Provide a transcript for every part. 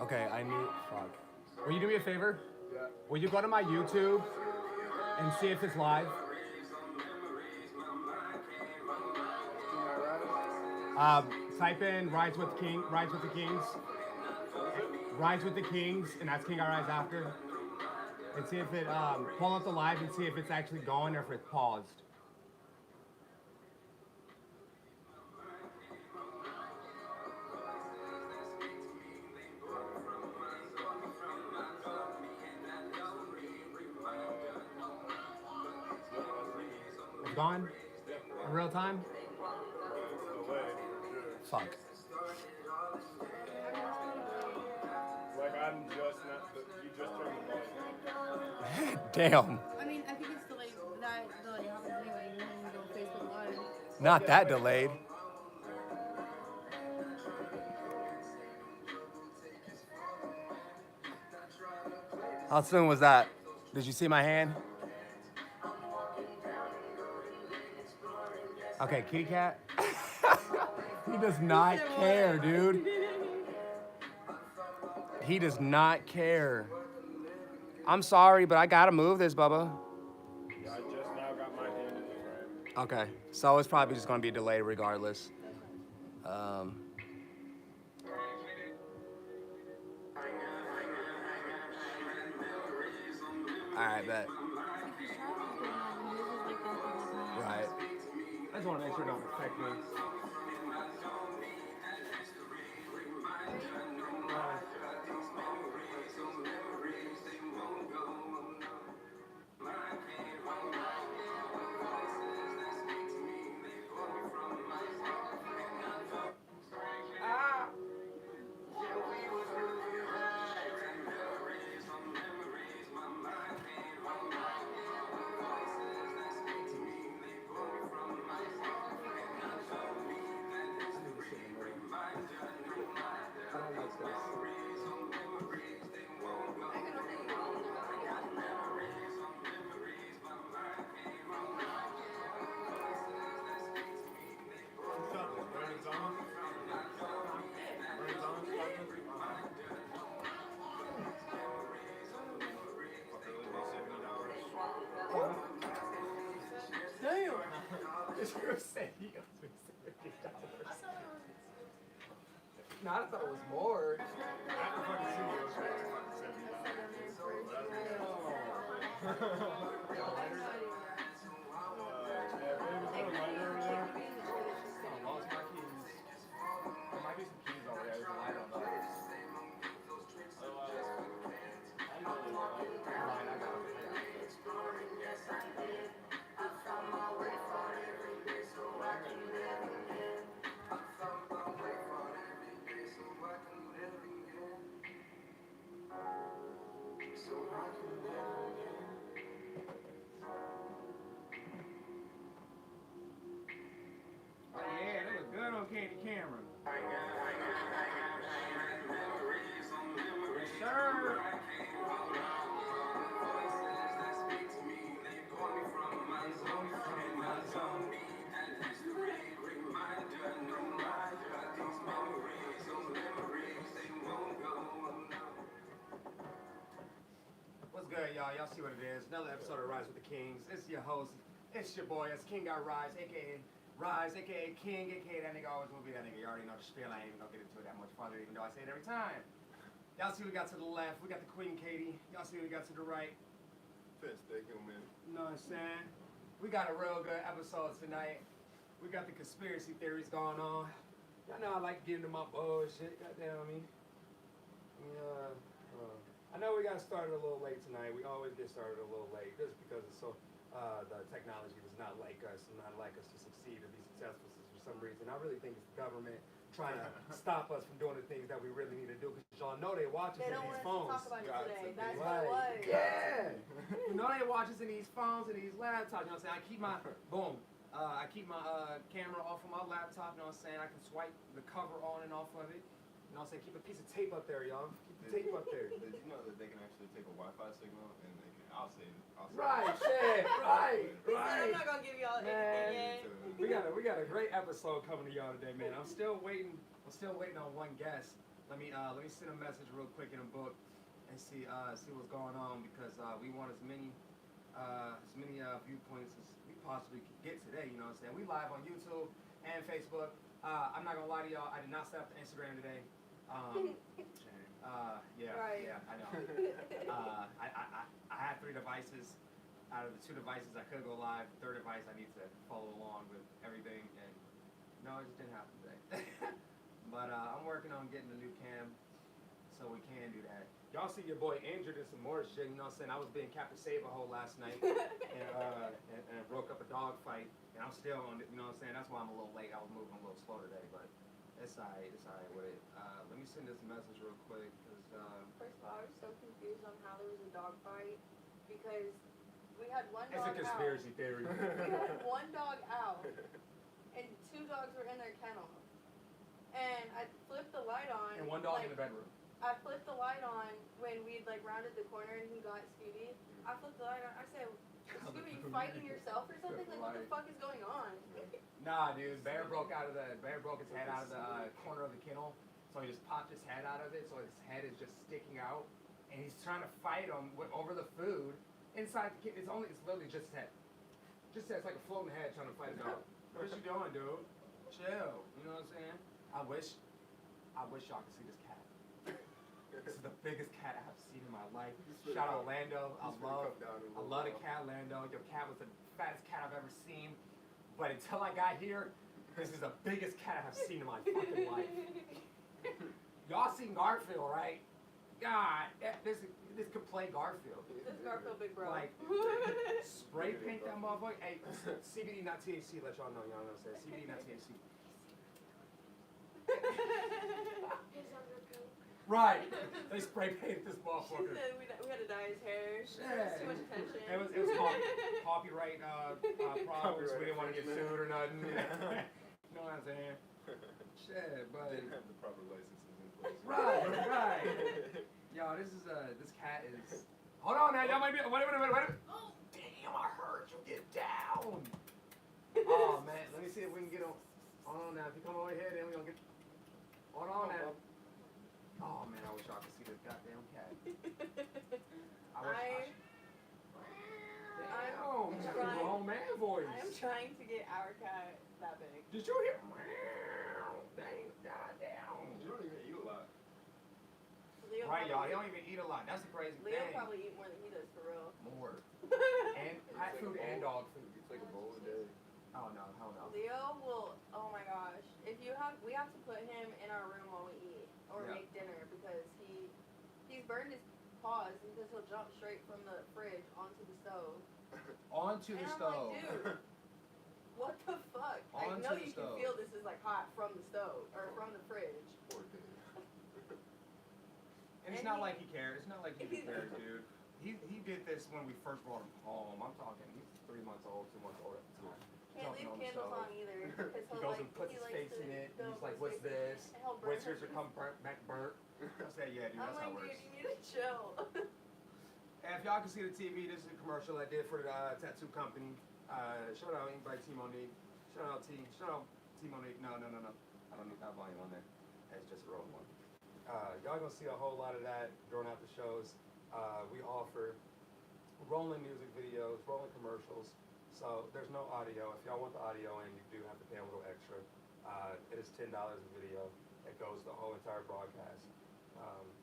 Okay, I need. Fuck. Will you do me a favor? Yeah. Will you go to my YouTube and see if it's live? King I Rise. Type in Rise with King, Rise with the Kings, What is it? Rise with the Kings, and that's King I Rise after. And see if it pull up the live and see if it's actually going or if it's paused. Yep, I see it. It's gone Yeah. in real time. But it's delayed for sure. Fuck. Like I'm just not. You just turned the volume Damn. I mean, I think it's delayed. That delay happens anyway. You can go Facebook Live. Not that delayed. How soon was that? Did you see my hand? Okay, kitty cat. He does not care, dude. He does not care. I'm sorry, but I gotta move this, Bubba. on. Yeah, I just now got my hand in the frame. Okay, so it's probably just gonna be delayed regardless. Um, all right, bet. Right. I just want to make sure it don't affect me. Ah! I don't like this. Who shot this? Brandon Thomas? Brandon Thomas shot this? Fuck, really, $70. Damn! It's your say he owes me $70. No, I thought it was more. At the fucking studio, it's fucking $70. Yeah, lighter. Yeah, baby, is there a lighter over there? I lost my keys. There might be some keys over there. There's a light on the light. I got it. Oh yeah, that was good on Candy Cameron. Yes, sir. What's good, y'all? Y'all see what it is. Another episode of Rise with the Kings. It's your host. It's your boy. It's King Got Rise, a.k.a. Rise, a.k.a. King, a.k.a. that nigga always will be that nigga. You already know the spiel. I ain't even gonna get into it that much further, even though I say it every time. Y'all see what we got to the left. We got the Queen Katie. Y'all see what we got to the right. Fist, take him in. You know what I'm saying? We got a real good episode tonight. We got the conspiracy theories going on. Y'all know I like getting into my bullshit. Goddamn me. I know we got started a little late tonight. We always get started a little late just because it's so the technology does not like us and not like us to succeed or be successful for some reason. I really think it's the government trying to stop us from doing the things that we really need to do because y'all know they watch us They in don't these want phones. us to talk about it today. That's what Right. it was. Yeah. You know they watch us in these phones and these laptops. You know what I'm saying? I keep my boom. I keep my camera off of my laptop. You know what I'm saying? I can swipe the cover on and off of it. You know what I'm saying? Keep a piece of tape up there, y'all. Keep the tape up there. Did you know that they can actually take a Wi-Fi signal and they can? I'll say it. Right, shit, right, I'm right. not gonna give y'all Man. anything yet. We got a great episode coming to y'all today, man. I'm still waiting on one guest. let me send a message real quick in a book and see what's going on because we want as many viewpoints as we possibly can get today. You know what I'm saying? We live on YouTube and Facebook. I'm not gonna lie to y'all. I did not set up the Instagram today. Yeah, Right. yeah, I know. I had 3 devices. Out of the 2 devices, I could go live. The 3rd device, I need to follow along with everything, and no, it just didn't happen today. But I'm working on getting a new cam, so we can do that. Y'all see your boy injured in some more shit. You know what I'm saying? I was being Captain Save-A-Hole last night, and broke up a dog fight, and I'm still on it. You know what I'm saying? That's why I'm a little late. I was moving a little slow today, but it's alright. It's alright with it. Let me send this message real quick, cause First of all, I was so confused on how there was a dog fight because we had one it's dog a conspiracy theory. We had one dog out, and 2 dogs were in their kennel. And I flipped the light on. And one dog like, in the bedroom. I flipped the light on when we'd like rounded the corner and he got Scooby. I flipped the light on. I said, Scooby, you fighting yourself or something? Like, what the fuck is going on? Nah, dude. Bear broke his head out of the corner of the kennel. So he just popped his head out of it. So his head is just sticking out, and he's trying to fight him over the food inside the kennel. It's literally just his head. Just it's like a floating head trying to fight a dog. What you doing, dude? Chill. You know what I'm saying? I wish y'all could see this cat. This is the biggest cat I've seen in my life. Shout out Lando. I love the cat, Lando. Your cat was the fattest cat I've ever seen. But until I got here, this is the biggest cat I've seen in my fucking life. Y'all seen Garfield, right? God, this could play Garfield. This Garfield big bro. Like, spray paint that motherfucker. Hey, CBD, not THC. Let y'all know what I'm saying. CBD, not THC. Right. They spray painted this She motherfucker. said we had to dye his hair. Shit. Too much attention. It was copyright problems. We didn't want to get sued or nothing. You know what I'm saying? Shit, but Didn't have the proper licenses in place. right. Yo, this cat is. Hold on, now. Y'all might be. Wait a minute. Oh, damn! I heard you get down. Oh man, let me see if we can get him. Hold on now. If you come over here, then we gonna get. Hold on now. Oh man, I wish y'all could see this goddamn cat. Damn, it's like a grown man voice. I am trying to get our cat that big. Did you hear? Dang, goddamn. You don't even eat a lot. Leo Right, y'all. He probably- don't even eat a lot. That's the crazy Leo thing. probably eat more than he does for real. More. And cat food and dog food. You take a bowl a day. Oh no, hell no. Leo will. Oh my gosh! We have to put him in our room while we eat or Yeah. make dinner because he's burned his paws because he'll jump straight from the fridge onto the stove. Onto the And I'm stove. like, dude, what the fuck? I Onto know the you stove. can feel this is like hot from the stove or from the fridge. Poor thing. And it's And not he- like he cares. It's not like he cares, dude. He did this when we first brought him home. I'm talking, he's 3 months old, 2 months old at the time. Can't Jumping leave on the candles stove. on either. Because He goes and puts his face in it, and he's like, what's this? Whiskers are come back burnt. I said, yeah, dude, I'm that's how like, it works. dude, you need to chill. And if y'all can see the TV, this is a commercial I did for the tattoo company. Shout out by T Monique. Shout out T Monique. No. I don't need that volume on there. It's just a rolling one. Y'all gonna see a whole lot of that during out the shows. We offer rolling music videos, rolling commercials. So there's no audio. If y'all want the audio in, you do have to pay a little extra. It is $10 a video. It goes the whole entire broadcast.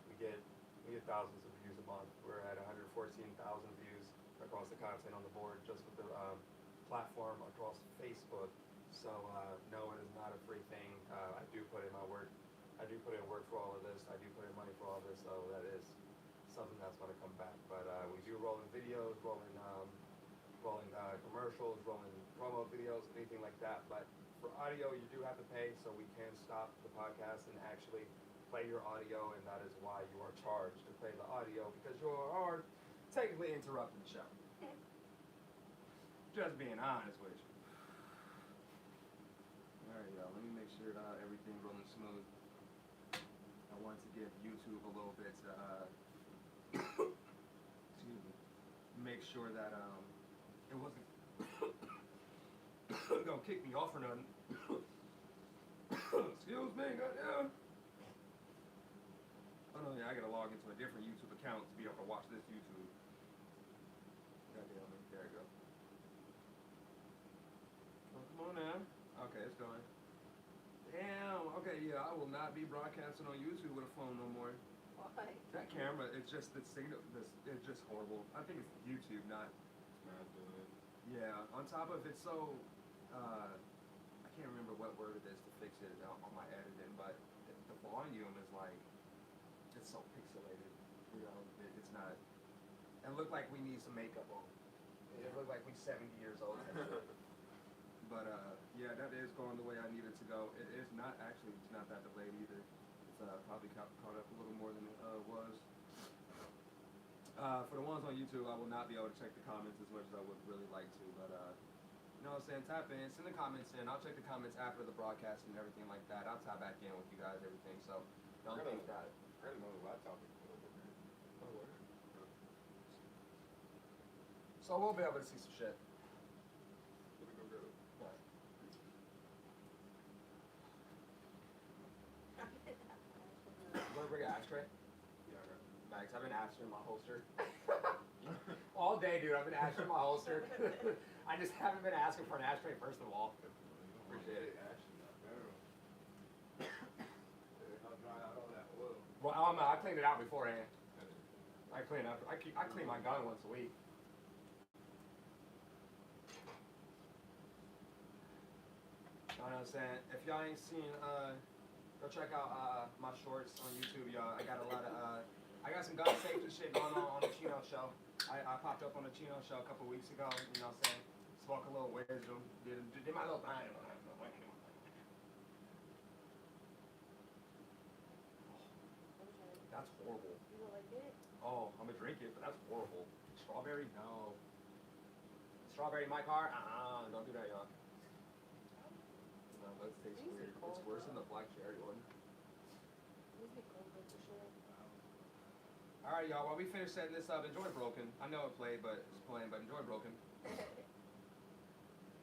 We get thousands of views a month. We're at 114,000 views across the content on the board just with the platform across Facebook. So no, it is not a free thing. I do put in my work. I do put in work for all of this. I do put in money for all this. So that is something that's going to come back. But we do rolling videos, rolling commercials, rolling promo videos, anything like that. But for audio, you do have to pay, so we can stop the podcast and actually play your audio, and that is why you are charged to play the audio, because you are technically interrupting the show. Just being honest with you. Alright, y'all, let me make sure that everything rolling smooth. I want to give YouTube a little bit to, excuse me, make sure that, it wasn't gonna kick me off or nothing. Excuse me, goddamn. I gotta log into a different YouTube account to be able to watch this YouTube. Goddamn it. There you go. Oh, come on now. Okay, it's going. Damn. Okay, yeah, I will not be broadcasting on YouTube with a phone no more. Why? That camera, it's just the signal. It's just horrible. I think it's YouTube, not. It's not doing it. Yeah. On top of it, so I can't remember what word it is to fix it on my editing, but the volume is like it's so pixelated. You know, it's not. It looked like we need some makeup on. It looked like we 70 years old. But yeah, that is going the way I need it to go. It is not actually. It's not that delayed either. It's probably caught up a little more than it was. For the ones on YouTube, I will not be able to check the comments as much as I would really like to, but you know what I'm saying, tap in, send the comments in. I'll check the comments after the broadcast and everything like that. I'll tie back in with you guys, everything, so don't think that. I got another laptop. So we'll be able to see some shit. Let me go get it. You want to bring an ashtray? Yeah, I got it. Thanks, I've been ashtraying my holster. All day, dude, I've been ashtraying my holster. I just haven't been asking for an ashtray, first of all. Appreciate it. I'll dry out all that oil. Well, I cleaned it out beforehand. I clean my gun once a week. You know what I'm saying? If y'all ain't seen, go check out my shorts on YouTube, y'all. I got a lot of, I got some gun safety shit going on the Chino show. I popped up on the Chino show a couple weeks ago, you know what I'm saying? Spoke a little wisdom, did my little thing. That's horrible. You don't like it? Oh, I'm gonna drink it, but that's horrible. Strawberry? No. Strawberry in my car? Don't do that, y'all. No, that tastes These are weird. cold, It's worse than though. the black cherry one. These be cold with the shit. Alright, y'all, while we finish setting this up, enjoy Broken. I know it played, but it's playing, but enjoy Broken.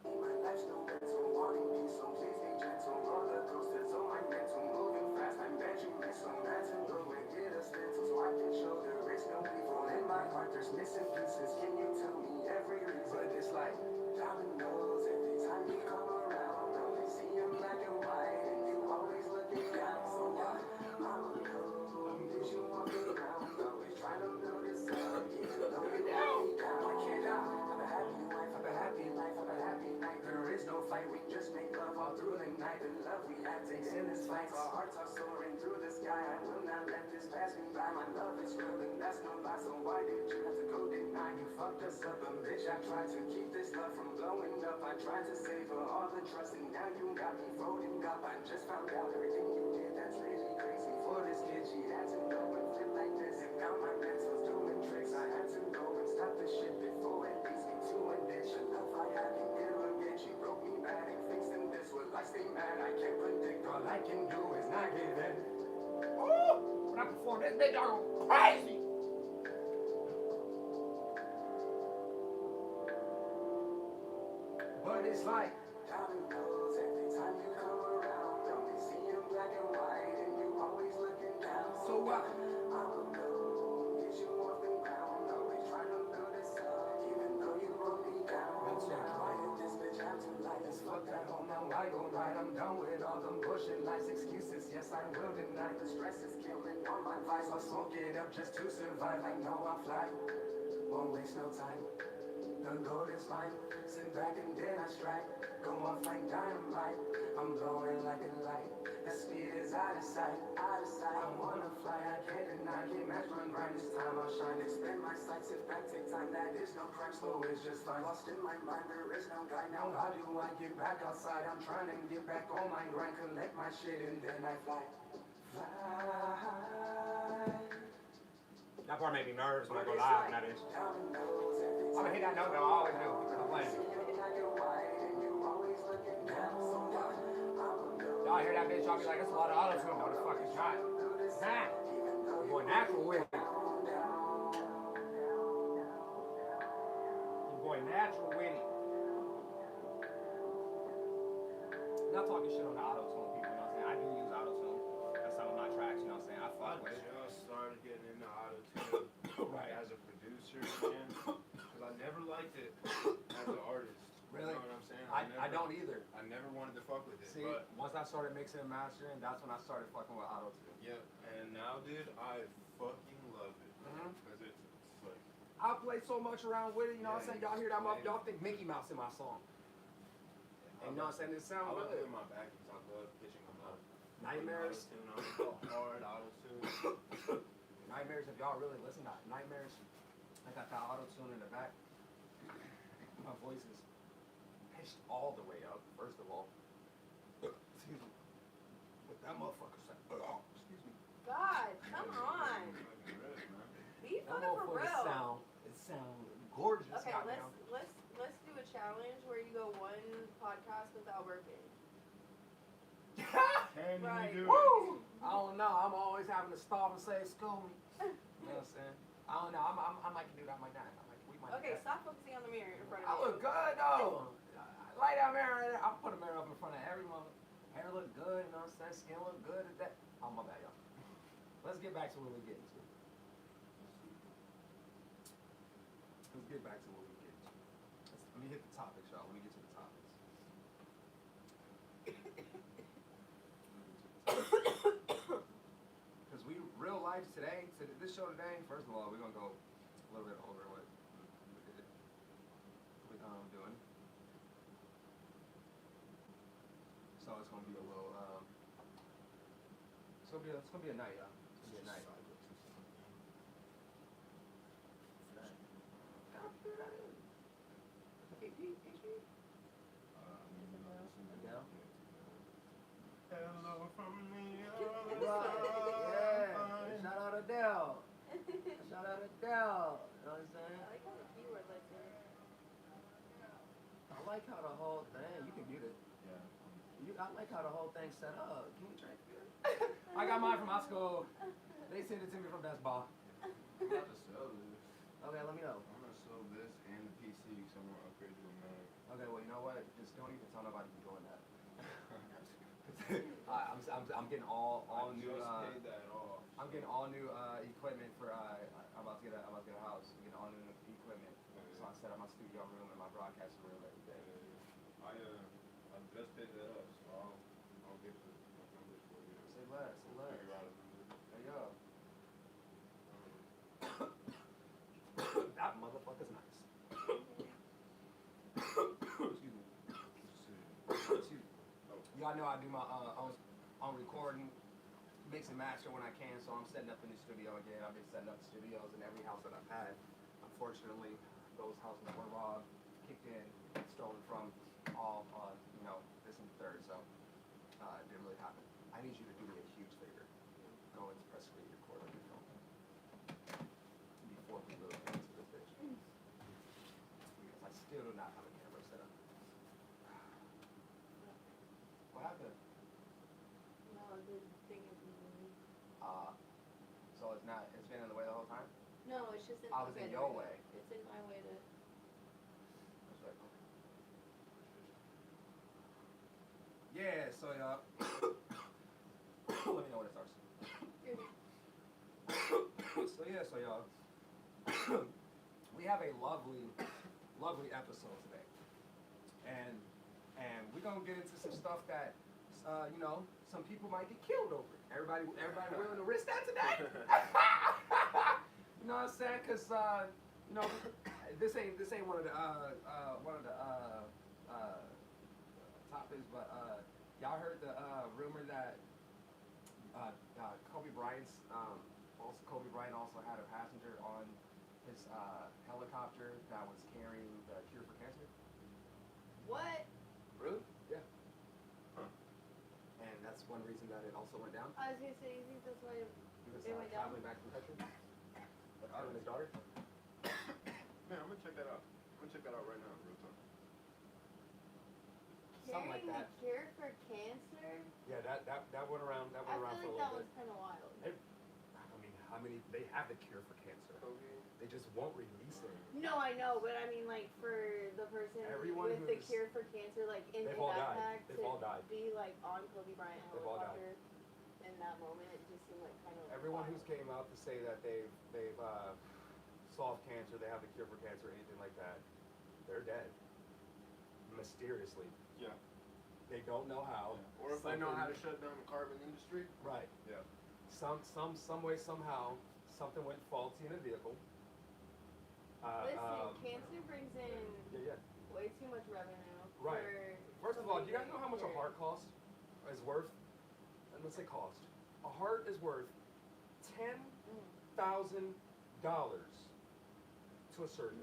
My life's no rental, wanting peace, so please be gentle. Roller coasters on my mental, moving fast, I'm Benjamin, so mad to go and get us mentals. Wipe your shoulder, it's no evil in my heart, there's missing pieces. Can you tell me every reason? But it's like dominoes every time you come around. Only see in black and white, and you always looking down. So why? I'm alone, did you want me around? Always trying to build this up, even though you let me down. I can't have a happy wife, have a happy life, have a happy night. There is no fight, we just make love all through the night. The love we have takes in this fight. Our hearts are soaring through the sky. I will not let this pass me by. My love is real and that's no lie. So why did you have to go deny? You fucked us up, but bitch, I tried to keep this love from blowing up. I tried to save her all the trust and now you got me folding up. I just found out everything you did, that's really crazy. For this kid, she had to go and flip like this. And now my mental's doing tricks. I had to go and stop the shit before it leads me to a ditch. The love I had can never get. She broke me bad and fixed in this. Will I stay mad? I can't predict. All I can do is not give in. Ooh! When I perform this, bitch, y'all go crazy! But it's like dominoes every time you come around. Only see in black and white, and you always looking down. So what? I'm alone, get you off the ground. Always trying to build this up, even though you broke me down. Why did this bitch have to lie? Let's fuck that home now. I go right. I'm done with all them bullshit lies, excuses. Yes, I will deny. The stress is killing all my vibes. I'll smoke it up just to survive. I know I'll fly. Won't waste no time. The goal is mine. Sit back and then I strike. Go off like dynamite. I'm blowing like a light. The speed is out of sight. Out of sight. I wanna fly. I can't deny. Can't match my grind. This time I'll shine. Expand my sights. If that take time, that is no crime. Slow is just fine. Lost in my mind. There is no guide. Now how do I get back outside? I'm trying to get back on my grind. Collect my shit and then I fly. Fly. That part made me nervous when I go live, and that is. I'm gonna hit that note though, I always do. I'm playing. Y'all hear that bitch, y'all be like, that's a lot of auto-tune. No, the fuck is not. Nah. You're going natural with it. You're going natural with it. I'm not talking shit on the auto-tune people, you know what I'm saying? I do use auto-tune. That's some of my tracks, you know what I'm saying? I fuck with it. Just started liked it as an artist. Really? You know what I'm saying? I don't either. I never wanted to fuck with it. See, But once I started mixing and mastering, that's when I started fucking with auto-tune. yeah, and now, dude, I fucking love it. Mhm. Because it's like. I play so much around with it, you know what I'm saying? Y'all hear that motherfucker, y'all think Mickey Mouse in my song. And you know what I'm saying? It I sounds love good. doing my backies. I love pitching them up. Nightmares. Auto-tune, I'm hard auto-tune. Nightmares, if y'all really listen to Nightmares, I got that auto-tune in the back. My voice is pitched all the way up, first of all. Excuse me. What that motherfucker said. Excuse me. God, come on. Be That fucking for motherfucker real. sound gorgeous. Okay, goddamn. let's do a challenge where you go one podcast without burping. Can Right. you do Woo! I don't know. I'm always having to stop and say, "Excuse me." You know what I'm saying? I don't know. I might do that. I might not. We might. Okay, do that. stop focusing on the mirror in front I of you. look good though. Light that mirror right there. I'll put a mirror up in front of every mother. Hair look good, you know what I'm saying? Skin look good at that. Oh my bad, y'all. Let's get back to what we're getting to. Let's get back to what we're getting to. Let me hit the topics, y'all. Let me get to the topics. Because we, real life today, to this show today, first of all, we're going to go a little bit over what we're doing. So it's gonna be a little it's gonna be a night, y'all. It's gonna be a night. Adele? Hello from the Yeah. Shout out Adele. Shout out Adele. You know what I'm saying? I like how the keyword like that. I like how the whole thing, you can mute it. I like how the whole thing's set up. Can we drink beer? I got mine from my school. They sent it to me from Best Buy. I'm about to sell this. Okay, let me know. I'm gonna sell this and the PC because I'm gonna upgrade to a Mac. Okay, well, you know what? Just don't even tell nobody you're doing that. I'm getting all I new. just paid that off. I'm getting all new equipment for. I'm about to get a house. I'm getting all new equipment. So I set up my studio room and my broadcast room every day. I just paid that up, so I'll get the numbers for you. Say less. Say less. Figure out a number. There you go. That motherfucker's nice. Excuse me. Excuse me. Y'all know I do my on recording, mix and master when I can, so I'm setting up in the studio again. I've been setting up studios in every house that I've had. Unfortunately, those houses were robbed, kicked in, stolen from, all this and the third, so it didn't really happen. I need you to do me a huge favor. Go and press screen record on your phone before we really get into this bitch. Because I still do not have a camera set up. What happened? No, the thing is moving. So it's been in the way the whole time? No, it's just in I was in your way. It's in my way to. That's right. Okay. Yeah, so y'all. Let me know when it starts. So y'all. We have a lovely episode today. And we're gonna get into some stuff that some people might get killed over. Everybody willing to risk that today? You know what I'm saying? Cause this ain't one of the topics, but y'all heard the rumor that Kobe Bryant also had a passenger on his helicopter that was carrying the cure for cancer. What? Really? Yeah. And that's one reason that it also went down. I was gonna say, you think that's why? He was It went down? traveling back from the country. With his daughter. Man, I'm gonna check that out. Right now, real time. Something like Carrying that. the cure for cancer? Yeah, that went around. That I went feel around for a little like that bit. was kind of wild. I mean, how many? They have the cure for cancer. They just won't release it. No, I know, but I mean, like, for the person Everyone with the who's- cure for cancer, like, in They've the all died. backpack They've all died. to be, like, on Kobe Bryant They've all died. helicopter in that moment, it just seemed like kind of Everyone wild. who's came out to say that they've solved cancer, they have the cure for cancer, anything like that, they're dead. Mysteriously. Yeah. They don't know how. Or if they know how to shut down the carbon industry. Right. Yeah. Some way, somehow, something went faulty in a vehicle. Listen, cancer brings in Yeah, yeah. way too much revenue. Right. For First of all, do you guys somebody know how much a here. heart costs? Is worth? Let's say cost. A heart is worth $10,000 to a surgeon.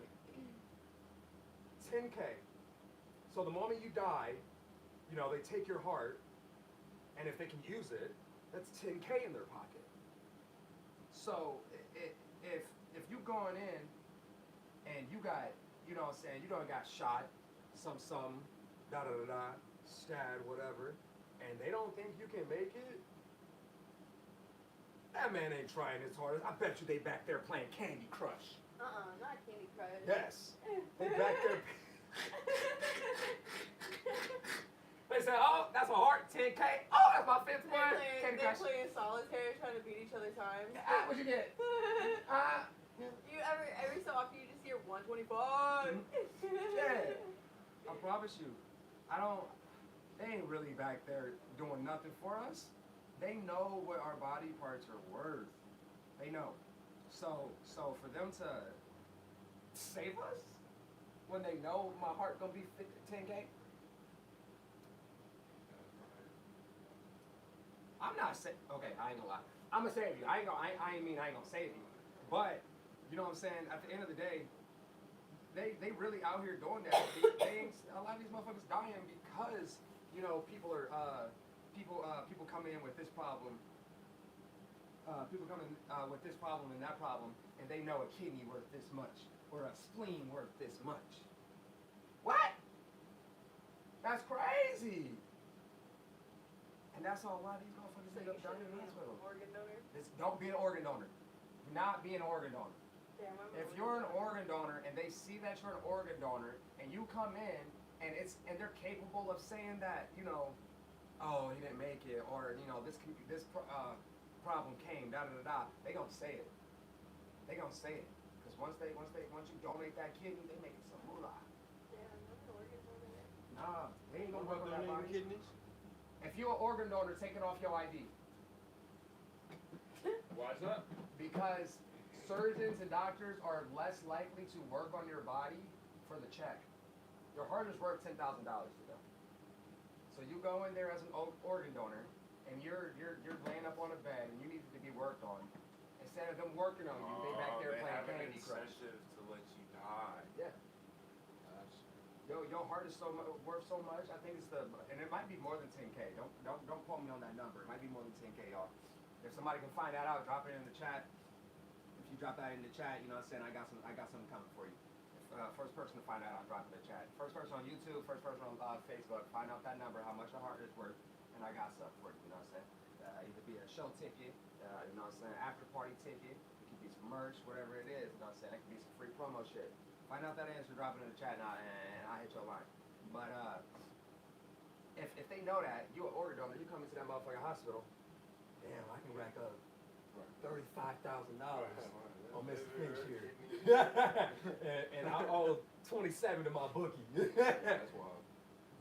10K. So the moment you die, you know, they take your heart, and if they can use it, that's 10K in their pocket. So if you going in and you got, you know what I'm saying, you don't got shot, some, da da da da, stabbed, whatever, and they don't think you can make it, that man ain't trying his hardest. I bet you they back there playing Candy Crush. Not Candy Crush. Yes. They back there. They say, oh, that's a heart, 10K. Oh, that's my fifth one. Candy They Crush. play in solitaire trying to beat each other time. Ah, what'd you get? Ah. You every so often you just hear 125. Yeah. I promise you, they ain't really back there doing nothing for us. They know what our body parts are worth. They know. So for them to save us when they know my heart gonna be 10K, I'm not saying, okay, I ain't gonna lie. I'm gonna save you. I ain't gonna save you. But, you know what I'm saying, at the end of the day, they really out here doing that. A lot of these motherfuckers dying because, you know, people come in with this problem. People come in with this problem and that problem, and they know a kidney worth this much or a spleen worth this much. What? That's crazy. And that's all a lot of these motherfuckers So end you up dying shouldn't in be the hospital. an organ donor. Don't be an organ donor. Do not be an organ donor. Damn, I'm If you're an organ donor and they see that you're an organ donor and you come in and they're capable of saying that, you know, oh, he didn't make it, or you know, this problem came, da da da da, they gonna say it. They gonna say it because once you donate that kidney, they making some moolah. Damn, I'm an organ donor. Nah, they ain't What gonna work about on that donating body. kidneys? If you're an organ donor, take it off your ID Why is that? because surgeons and doctors are less likely to work on your body for the check. Your heart is worth $10,000 to them. So you go in there as an organ donor, and you're laying up on a bed, and you need to be worked on. Instead of them working on you, they back there They playing have an Candy Crush. incentive to let you die. Yeah. Your heart is worth so much. I think it's and it might be more than 10K. Don't quote me on that number. It might be more than 10K, y'all. If somebody can find that out, drop it in the chat. If you drop that in the chat, you know what I'm saying, I got something coming for you. First person to find out, I'll drop it in the chat. First person on YouTube, first person on Facebook, find out that number, how much a heart is worth, and I got something for you, you know what I'm saying? Either be a show ticket, you know what I'm saying, after party ticket, it could be some merch, whatever it is, you know what I'm saying? It could be some free promo shit. Find out that answer, drop it in the chat now, and I'll hit your line. But if they know that, you an organ donor, you come into that motherfucking hospital, damn, I can rack up $35,000 on Mr. Finch here. and I owe 27 to my bookie. That's wild.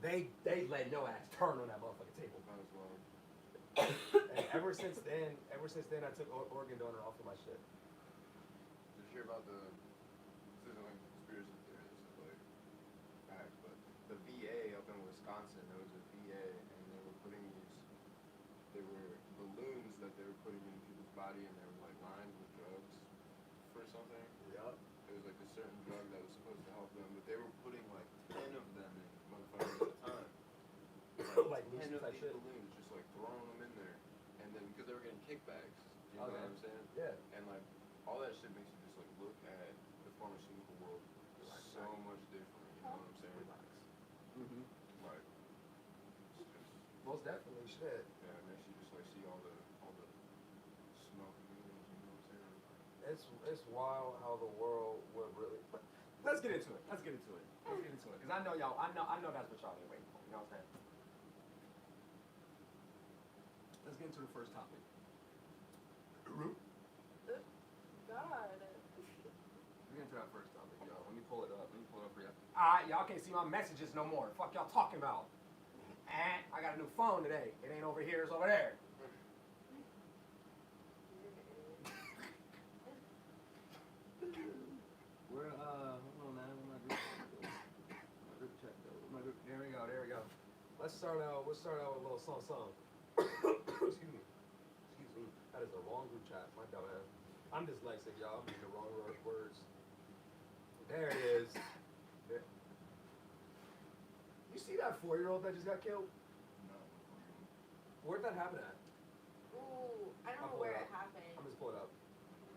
They let no ass turn on that motherfucking table. That's wild. And ever since then, I took organ donor off of my shit. Did you hear about this isn't like conspiracy theory, this is like fact, but the VA up in Wisconsin, there was a VA and they were balloons that they were putting in people's body and they were like lined with drugs for something. Yup. It was like a certain drug that was supposed to help them, but they were putting like 10 of them in motherfuckers at a time. Like 10 leashes of type these shit. balloons, just like throwing them in there. And then because they were getting kickbacks, you know Okay. what I'm saying? Yeah. And like all that shit makes you just like look at the pharmaceutical world so much different, you know what I'm saying? Mm-hmm. Like it's just Most definitely, shit. yeah, it makes you just like see all the smoke and mirrors, you know what I'm saying? It's wild how the world would really. Let's get into it. Let's get into it. Cause I know y'all. I know that's what y'all been waiting for. You know what I'm saying? Let's get into the first topic. God. Let's get into that first topic, y'all. Let me pull it up for you. All Y'all can't see my messages no more. Fuck y'all talking about. I got a new phone today. It ain't over here, it's over there. Where, hold on, man. Where my group chat go? There we go. Let's start out with a little song. Excuse me. That is the wrong group chat. My dumb ass. I'm dyslexic, y'all. I'm using the wrong words. There it is. There. You see that 4-year-old that just got killed? No. Where'd that happen at? Ooh, I don't I'll know pull where it it up. happened. I'm just pulling it up.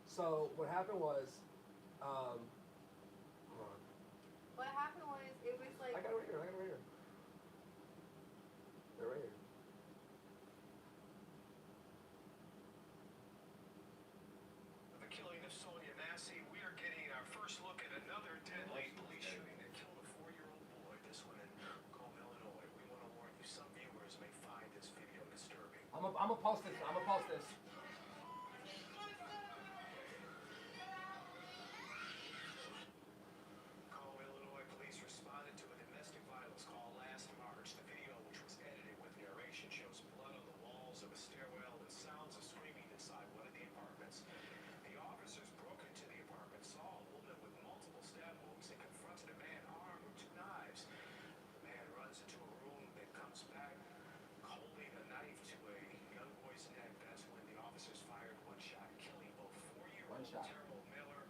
So what happened was, hold on. What happened was, it was like, I got it right here. They're right here. The killing of Sonia Massey, we are getting our first look at another deadly police shooting that killed a 4-year-old boy. This one in Macomb, Illinois. We want to warn you, some viewers may find this video disturbing. I'm gonna post this. Macomb, Illinois police responded to a domestic violence call last March. The video, which was edited with narration, shows blood on the walls of a stairwell and sounds of screaming inside one of the apartments. The officers broke into the apartment, saw a woman with multiple stab wounds, and confronted a man armed with 2 knives. The man runs into a room, then comes back, holding a knife to a young boy's neck. That's when the officers fired 1 shot, killing both 4-year-old One shot. Terrell Miller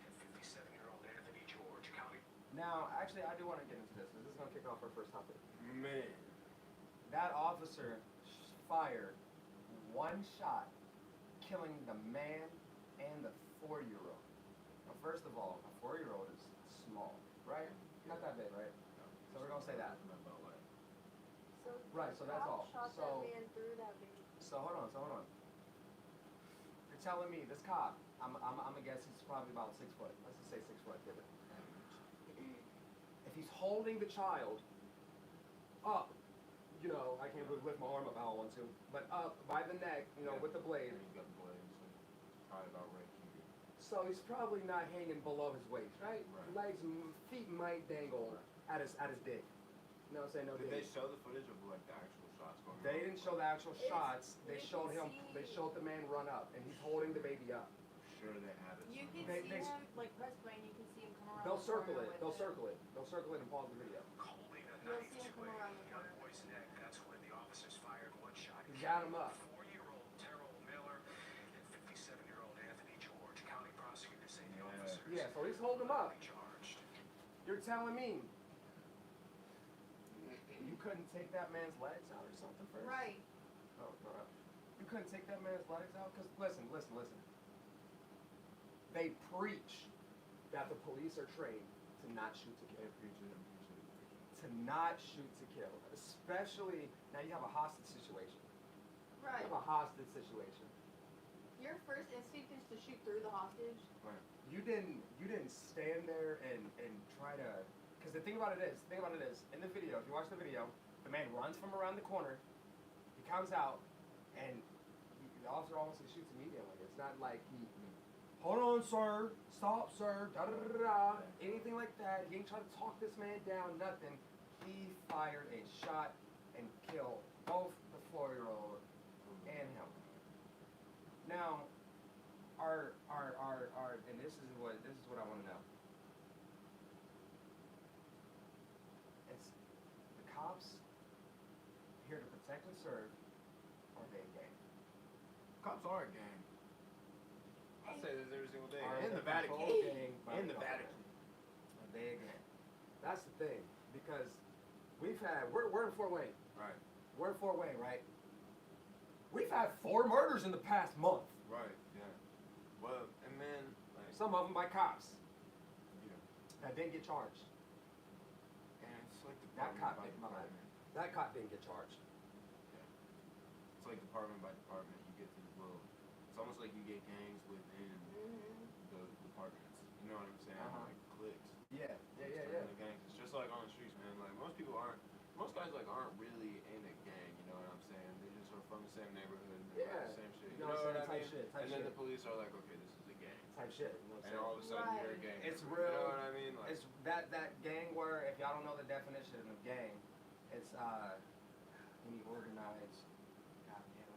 and 57-year-old Anthony George. County. Now, actually, I do want to get into this because this is gonna kick off our first topic. Man. That officer fired 1 shot, killing the man and the 4-year-old. Now, first of all, a 4-year-old is small, right? Not that big, right? So we're gonna say that. so. Right, so that's all. Shot So- that man through that baby. So hold on. You're telling me this cop? I'm gonna guess he's probably about 6 foot. Let's just say 6 foot. Give it. If he's holding the child up, I can't really lift my arm up how I want to, but up by the neck, with the blade. He's got the blade, so probably about right here. So he's probably not hanging below his waist, right? Right. Feet might dangle at his dick. You know what I'm saying? No Did dick. they show the footage of like the actual shots going on? They didn't show the actual It's- shots. They you showed can him. see- They showed the man run up, and he's holding the baby up. Sure they have it. You can They- see they- him, like, press play, and you can see him come around They'll the circle corner it. with They'll circle it. They'll circle it and pause the video. Holding a You'll knife see him to come a around the young corner. boy's neck. That's when the officers fired 1 shot. He got him up. 4-year-old Terrell Miller and 57-year-old Anthony George. County prosecutors say the Yeah. officers Yeah, so he's holding him up. are charged. You're telling me you couldn't take that man's legs out or something first? Right. No. You couldn't take that man's legs out? Because listen. They preach that the police are trained to not shoot to kill. To not shoot to kill. Especially, now you have a hostage situation. Right. You have a hostage situation. Your first instinct is to shoot through the hostage. You didn't stand there and try to, because the thing about it is, in the video, if you watch the video, the man runs from around the corner, he comes out, and the officer almost shoots immediately. It's not like he, hold on, sir, stop, sir, da da da da da, anything like that. He ain't trying to talk this man down, nothing. He fired a shot and killed both the 4-year-old and him. Now, and this is what I want to know. It's the cops here to protect and serve, or they a gang? Cops are a gang. I say this every single day. Are In they the Vatican. controlled gang by In the government? Vatican. Are they a gang? That's the thing, because we're in Fort Wayne. Right. We're in Fort Wayne, right? We've had 4 murders in the past month. Right. Yeah. Well, and then like Some of them by cops yeah. that didn't get charged. And it's like That department cop by didn't, my bad. department. That cop didn't get charged. It's like department by department. You get these little. It's almost like you get gangs within Mm-hmm. the departments. You know what I'm saying? Uh-huh. Like cliques. Yeah. The gangs. It's just like on the streets, man. Like most guys like aren't really in a gang. You know what I'm saying? They just are from the same neighborhood. And Yeah. the same shit. You know what I'm saying? Type shit, type And then shit. the police are like, okay, this is a gang. type shit. You know what I'm And saying? all of a sudden you're a Right. gang. It's member, real. You know what I mean? Like, It's that gang where, if y'all don't know the definition of gang, it's any organized. Goddamn.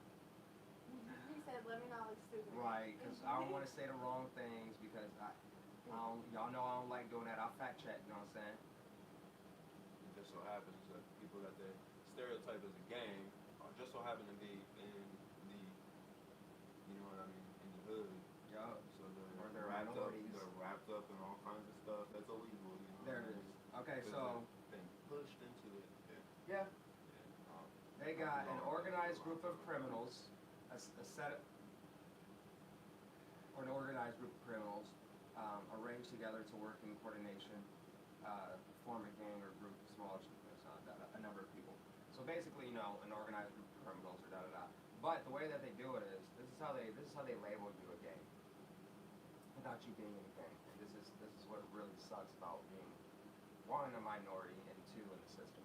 He said, let me not look stupid. Right, because I don't want to say the wrong things because y'all know I don't like doing that. I'll fact check. You know what I'm saying? it just so happens that people that they stereotype as a gang just so happen to be in the, you know what I mean, in the hood. Yo, So Or they're they're wrapped up. minorities. They're wrapped up in all kinds of stuff that's illegal. You know. there what it I is. mean? Okay, 'Cause so they've been pushed into it. yeah, Um, they got an organized group of criminals, a set of, or an organized group of criminals, arranged together to work in coordination, form a gang or group, small, a number of people. So basically, you know, an organized group of criminals or da da da. But the way that they do it is, this is how they label you a gang, without you being in a gang. And this is what really sucks about being one, a minority, and two, in the system.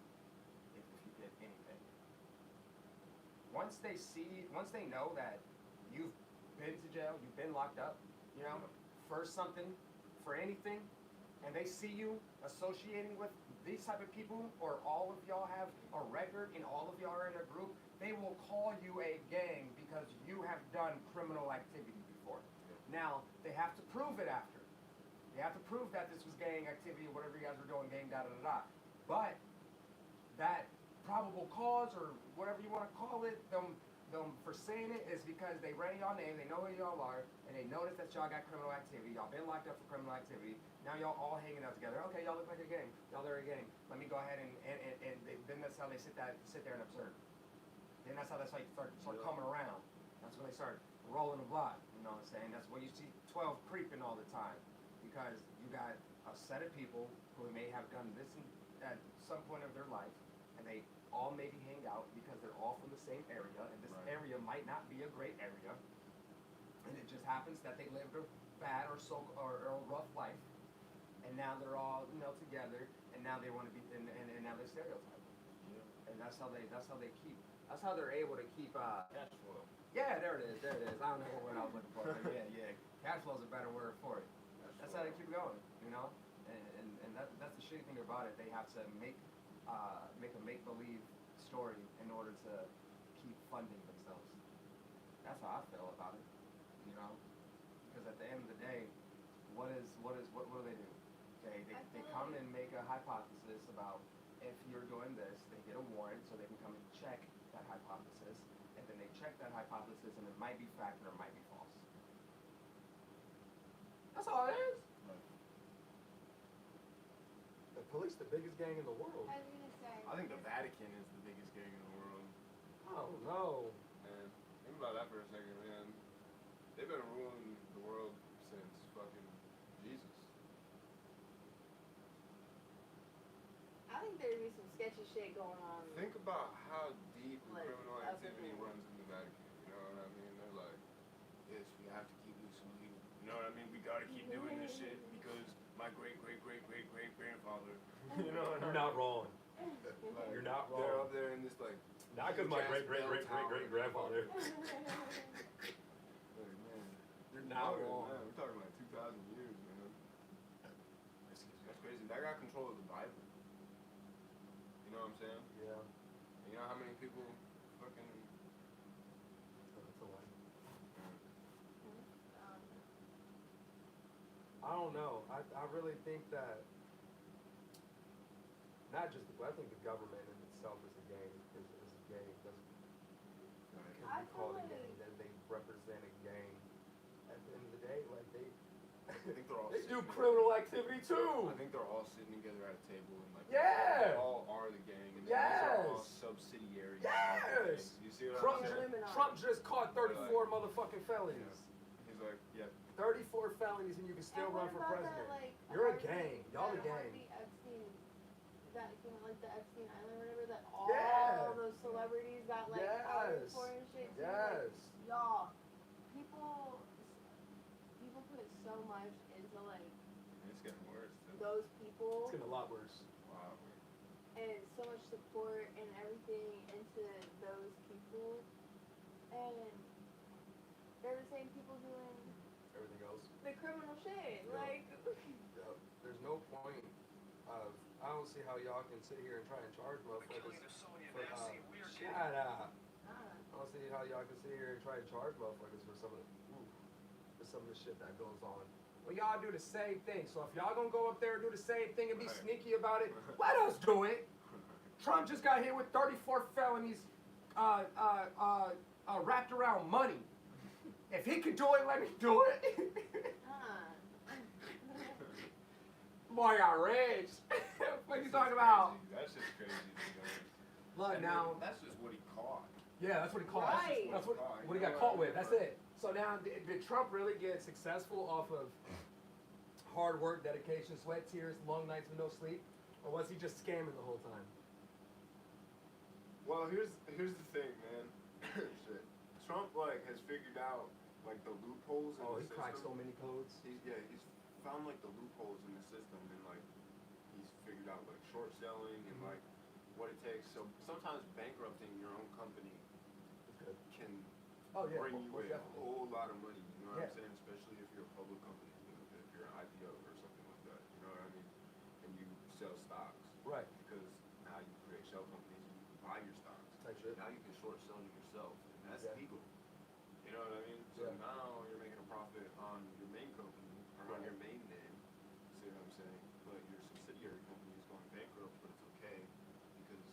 If you did anything. Once they know that you've been to jail, you've been locked up, you know, for something, for anything, and they see you associating with these type of people, or all of y'all have a record and all of y'all are in a group, they will call you a gang because you have done criminal activity before. Now, they have to prove it after. They have to prove that this was gang activity or whatever you guys were doing, gang da da da da. But that probable cause or whatever you want to call it, them for saying it is because they ran y'all name, they know who y'all are, and they noticed that y'all got criminal activity, y'all been locked up for criminal activity, now y'all all hanging out together. Okay, y'all look like a gang, y'all are a gang. Let me go ahead and then that's how they sit there and observe. Then that's how they start coming around. That's when they start rolling the block, you know what I'm saying? That's when you see 12 creeping all the time, because you got a set of people who may have done this at some point of their life, and they all maybe hang out because they're all from the same area, and this Right. area might not be a great area, and it just happens that they lived a bad or a rough life, and now they're all together, and now they want to be, and now they're stereotyping, and that's how they're able to keep. Cash flow. Yeah, there it is. I don't know what word I was looking for, but yeah. Cash flow is a better word for it. That's how they keep going, you know. And that's the shitty thing about it. They have to make a make-believe story in order to keep funding themselves. That's how I feel about it, you know. Because at the end of the day, what do they do? They come and make a hypothesis about if you're doing this, they get a warrant so they can come and check that hypothesis, and then they check that hypothesis, and it might be fact or it might be false. That's all it is. The police, the biggest gang in the world. I was gonna say. I think the Vatican is the biggest gang in the world. Oh no. Man, think about that for a second, man. They've been ruling the world since fucking Jesus. I think there'd be some sketchy shit going on. Think about how deep the Like, criminal up in activity there. runs in the Vatican. You know what I mean? They're like, yes, we have to keep this illegal. You know what I mean? We gotta keep doing this shit because my great-great-great-great-great-grandfather. You know what I You're mean? not wrong. Like, You're not They're wrong. up there in this like. Not because my huge-ass great great great bell tower. great great grandfather. Like, man. You're not Longer than wrong. that. We're talking like 2,000 years, man. That's crazy. They got control of the Bible. You know what I'm saying? Yeah. And you know how many people fucking. That's a lie. I don't know. I really think that not just I think the government in itself is a gang. Is a gang. Doesn't can I be called a feel gang. like- Then they represent a gang. At the end of the day, like they I think they're all they do sitting criminal activity together. too. I think they're all sitting together at a table and like. Yeah. They all are the gang. And these are all Yes. subsidiaries. Yes. You see what Trump, I'm saying? Illuminati. Trump just caught 34 motherfucking felonies. He's like, yeah. 34 felonies and you can still And run what for about president. That, like, You're a Harvey- gang. Y'all a that gang. Harvey Epstein, that came out like the Epstein Island, or whatever. That all Yeah. those celebrities got like Yes. outed for and shit. Too. Yes. Like, y'all, people put so much into like It's getting worse too. those It's people getting a lot worse. Wow. and so much support and everything into those people, and they're the same people doing everything else. The criminal shit. Yeah. Like, Yep. There's no point of, I don't see how y'all can sit here and try and charge The killing motherfuckers of Sonia for, Massey, we're getting shut up. ah. I don't see how y'all can sit here and try and charge motherfuckers for some of the shit that goes on. Well, y'all do the same thing. So if y'all gonna go up there and do the same thing and be Right. sneaky about it, let us do it. Trump just got hit with 34 felonies wrapped around money. If he can do it, let me do it. Ah. Boy, got rich. What you That's talking just about? crazy. That's just crazy. To me. Look And now. that's just what he caught. Yeah, that's what he caught. Right. That's what You he know got what I caught with. mean? That's it. So now, did Trump really get successful off of hard work, dedication, sweat, tears, long nights with no sleep, or was he just scamming the whole time? Well, here's the thing, man. Shit. Trump like has figured out like the loopholes in Oh, the he cracked so system. many codes. He's found like the loopholes in the system, and like he's figured out like short selling and like what it takes. So sometimes bankrupting your own company That's good. can Oh yeah, bring you most in a definitely. whole lot of money. You know what Yeah. I'm saying? Especially if you're a public company, you know, if you're an IPO or something like that. You know what I mean? And you sell stocks Right. because now you create shell companies and you can buy your stocks. Type shit. Now you can short sell to yourself, and that's Yeah. legal. You know what I mean? So Yeah. now you're making a profit on your main company or on your main name. See what I'm saying? But your subsidiary company is going bankrupt, but it's okay because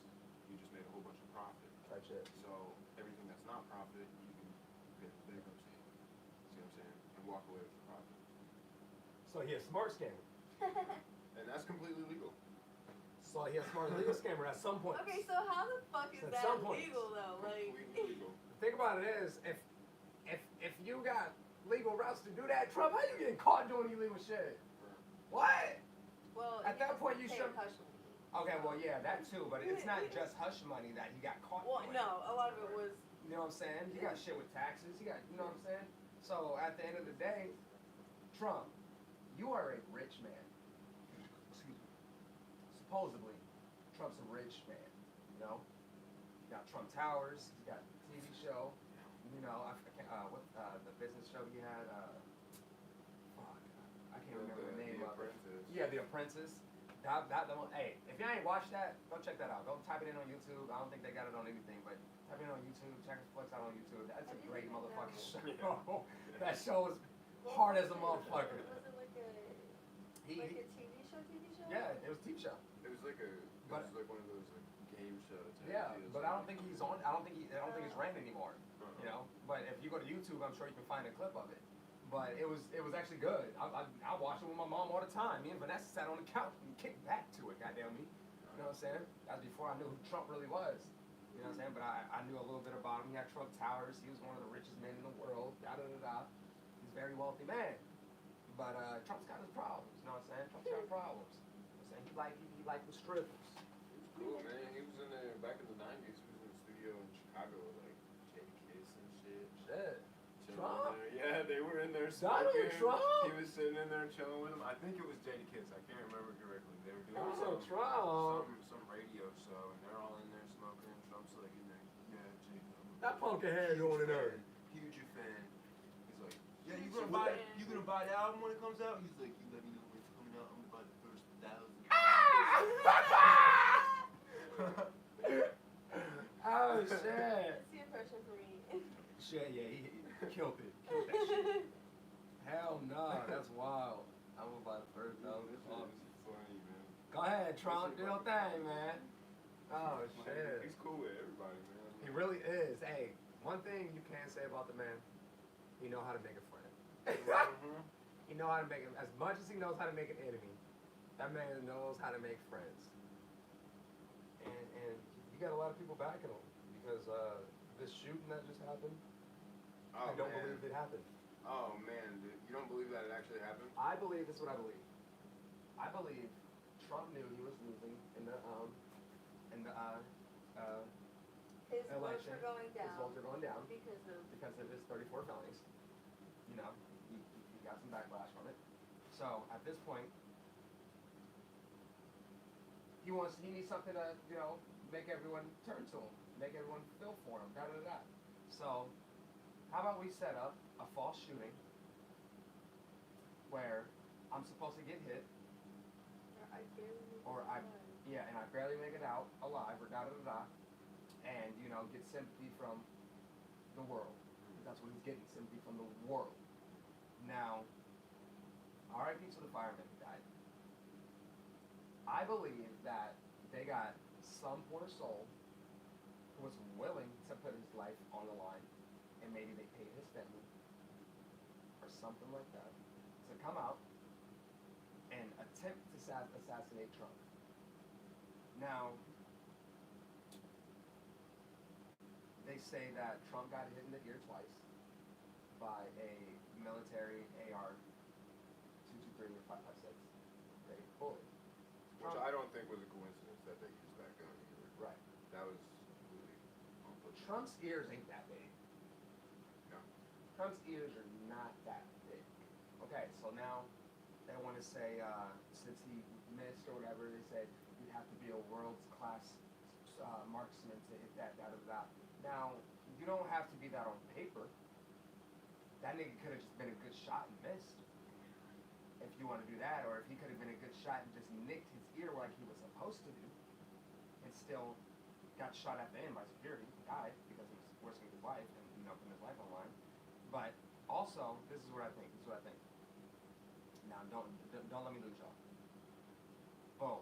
you just made a whole bunch of profit. Type shit. So everything that's not profit, you can pay the bankruptcy. See what I'm saying? And walk away with the profit. So he a smart scammer. And that's completely legal. So he a smart legal scammer at some point. Okay, so how the fuck is At that some point. legal though? Like, Completely legal. The thing about it is, if you got legal routes to do that, Trump, how you getting caught doing illegal shit? What? well, At that point, you pay should- hush money. Okay, well, yeah, that too, but it's not just hush money that he got caught Well, doing. no, a lot of it was. You know what I'm saying? You got shit with taxes. You got, you know what I'm saying? So at the end of the day, Trump, you are a rich man. Excuse me. Supposedly, Trump's a rich man. You know, you got Trump Towers. You got the TV show. You know, I can't, the business show he had. Fuck, I can't remember the name of it. Apprentice. Yeah, The Apprentice. That the one, hey, if you ain't watched that, go check that out. Go type it in on YouTube. I don't think they got it on anything, but type it in on YouTube. Check the flicks out on YouTube. That's a I didn't great even know. motherfucking show. That show is hard as a motherfucker. Was it like a He, TV show? yeah, it was a TV show. It was like But- one of those like game shows. Yeah, but I don't think he's on. I don't think it's ran anymore. You know, but if you go to YouTube, I'm sure you can find a clip of it. But it was actually good. I watched it with my mom all the time. Me and Vanessa sat on the couch and kicked back to it. Goddamn me. You know what I'm saying? That's before I knew who Trump really was. You know what I'm saying? But I knew a little bit about him. He had Trump Towers. He was one of the richest men in the world. Da da da da. He's a very wealthy man. But Trump's got his problems. You know what I'm saying? Trump's got problems. You know what I'm saying? He liked the strippers. Cool, man. He was in there back in the 90s. He was in the studio in Chicago with like Jadakiss and shit. Shit. Chilling Trump? in there. Yeah, they were in there Donald smoking. Trump? He was sitting in there chilling with him. I think it was Jadakiss. I can't remember correctly. They were doing Oh, Trump. some radio show, and they're all in there smoking. Trump's like in there, yeah, Jake. That pumpkin head going in there. Huge fan. He's like, yeah, Huge you fan. gonna buy the album when it comes out? He's like, you let me know when it's coming out. I'm gonna buy the first 1,000. Oh shit. That's the impression for me. Shit, yeah, he killed it. Killed that shit. Hell no, that's wild. I'm about to first though. This is funny, man. Go ahead, Trump, do your thing, man. Oh shit. He's cool with everybody, man. He really is. Hey, one thing you can say about the man, he know how to make a friend. Mhm. He know how to make it, as much as he knows how to make an enemy, that man knows how to make friends. And you got a lot of people backing him because this shooting that just happened, Oh, I don't man. believe it happened. Oh man, dude. You don't believe that it actually happened? I believe this is what I believe. I believe Trump knew he was losing in the His votes election. were going His down votes are going down because of his 34 felonies. You know, he got some backlash from it. So at this point, he needs something to, you know, make everyone turn to him, make everyone feel for him, da da da. So how about we set up a false shooting where I'm supposed to get hit, I barely make or it I, alive. yeah, and I barely make it out alive, or and you know, get sympathy from the world. That's what he's getting, sympathy from the world. Now, R.I.P. to the fireman who died. I believe that they got some poor soul who was willing to put his life on the line, and maybe they paid his family or something like that to come out and attempt to assassinate Trump. Now, they say that Trump got hit in the ear twice by a military AR-223 or 5.56 ready bullet. Which I don't think was a coincidence that they used that gun either. Right. That was completely on purpose. Trump's ears ain't that big. No. Trump's ears are not that big. Okay, so now they want to say, since he missed or whatever, they said you'd have to be a world-class marksman to hit that, Now, you don't have to be that on paper. That nigga could have just been a good shot and missed. If you want to do that, or if he could have been a good shot and just nicked his ear like he was supposed to do, and still got shot at the end by security, died because he was risking his life and putting his life on the line. But also, this is what I think. Now, don't let me lose y'all. Boom.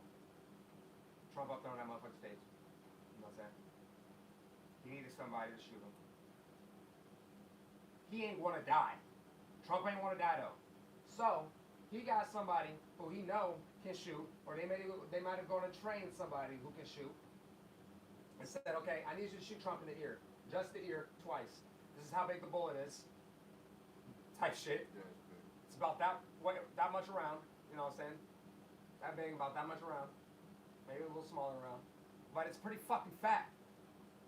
Trump up there on that motherfucking stage. You know what I'm saying? He needed somebody to shoot him. He ain't wanna die. Trump ain't wanna die though. So he got somebody who he know can shoot, or they might have gone and trained somebody who can shoot, and said, okay, I need you to shoot Trump in the ear, just the ear, twice. This is how big the bullet is. Type shit. Yeah, it's big. It's about that much around. You know what I'm saying? That big, about that much around. Maybe a little smaller around, but it's pretty fucking fat.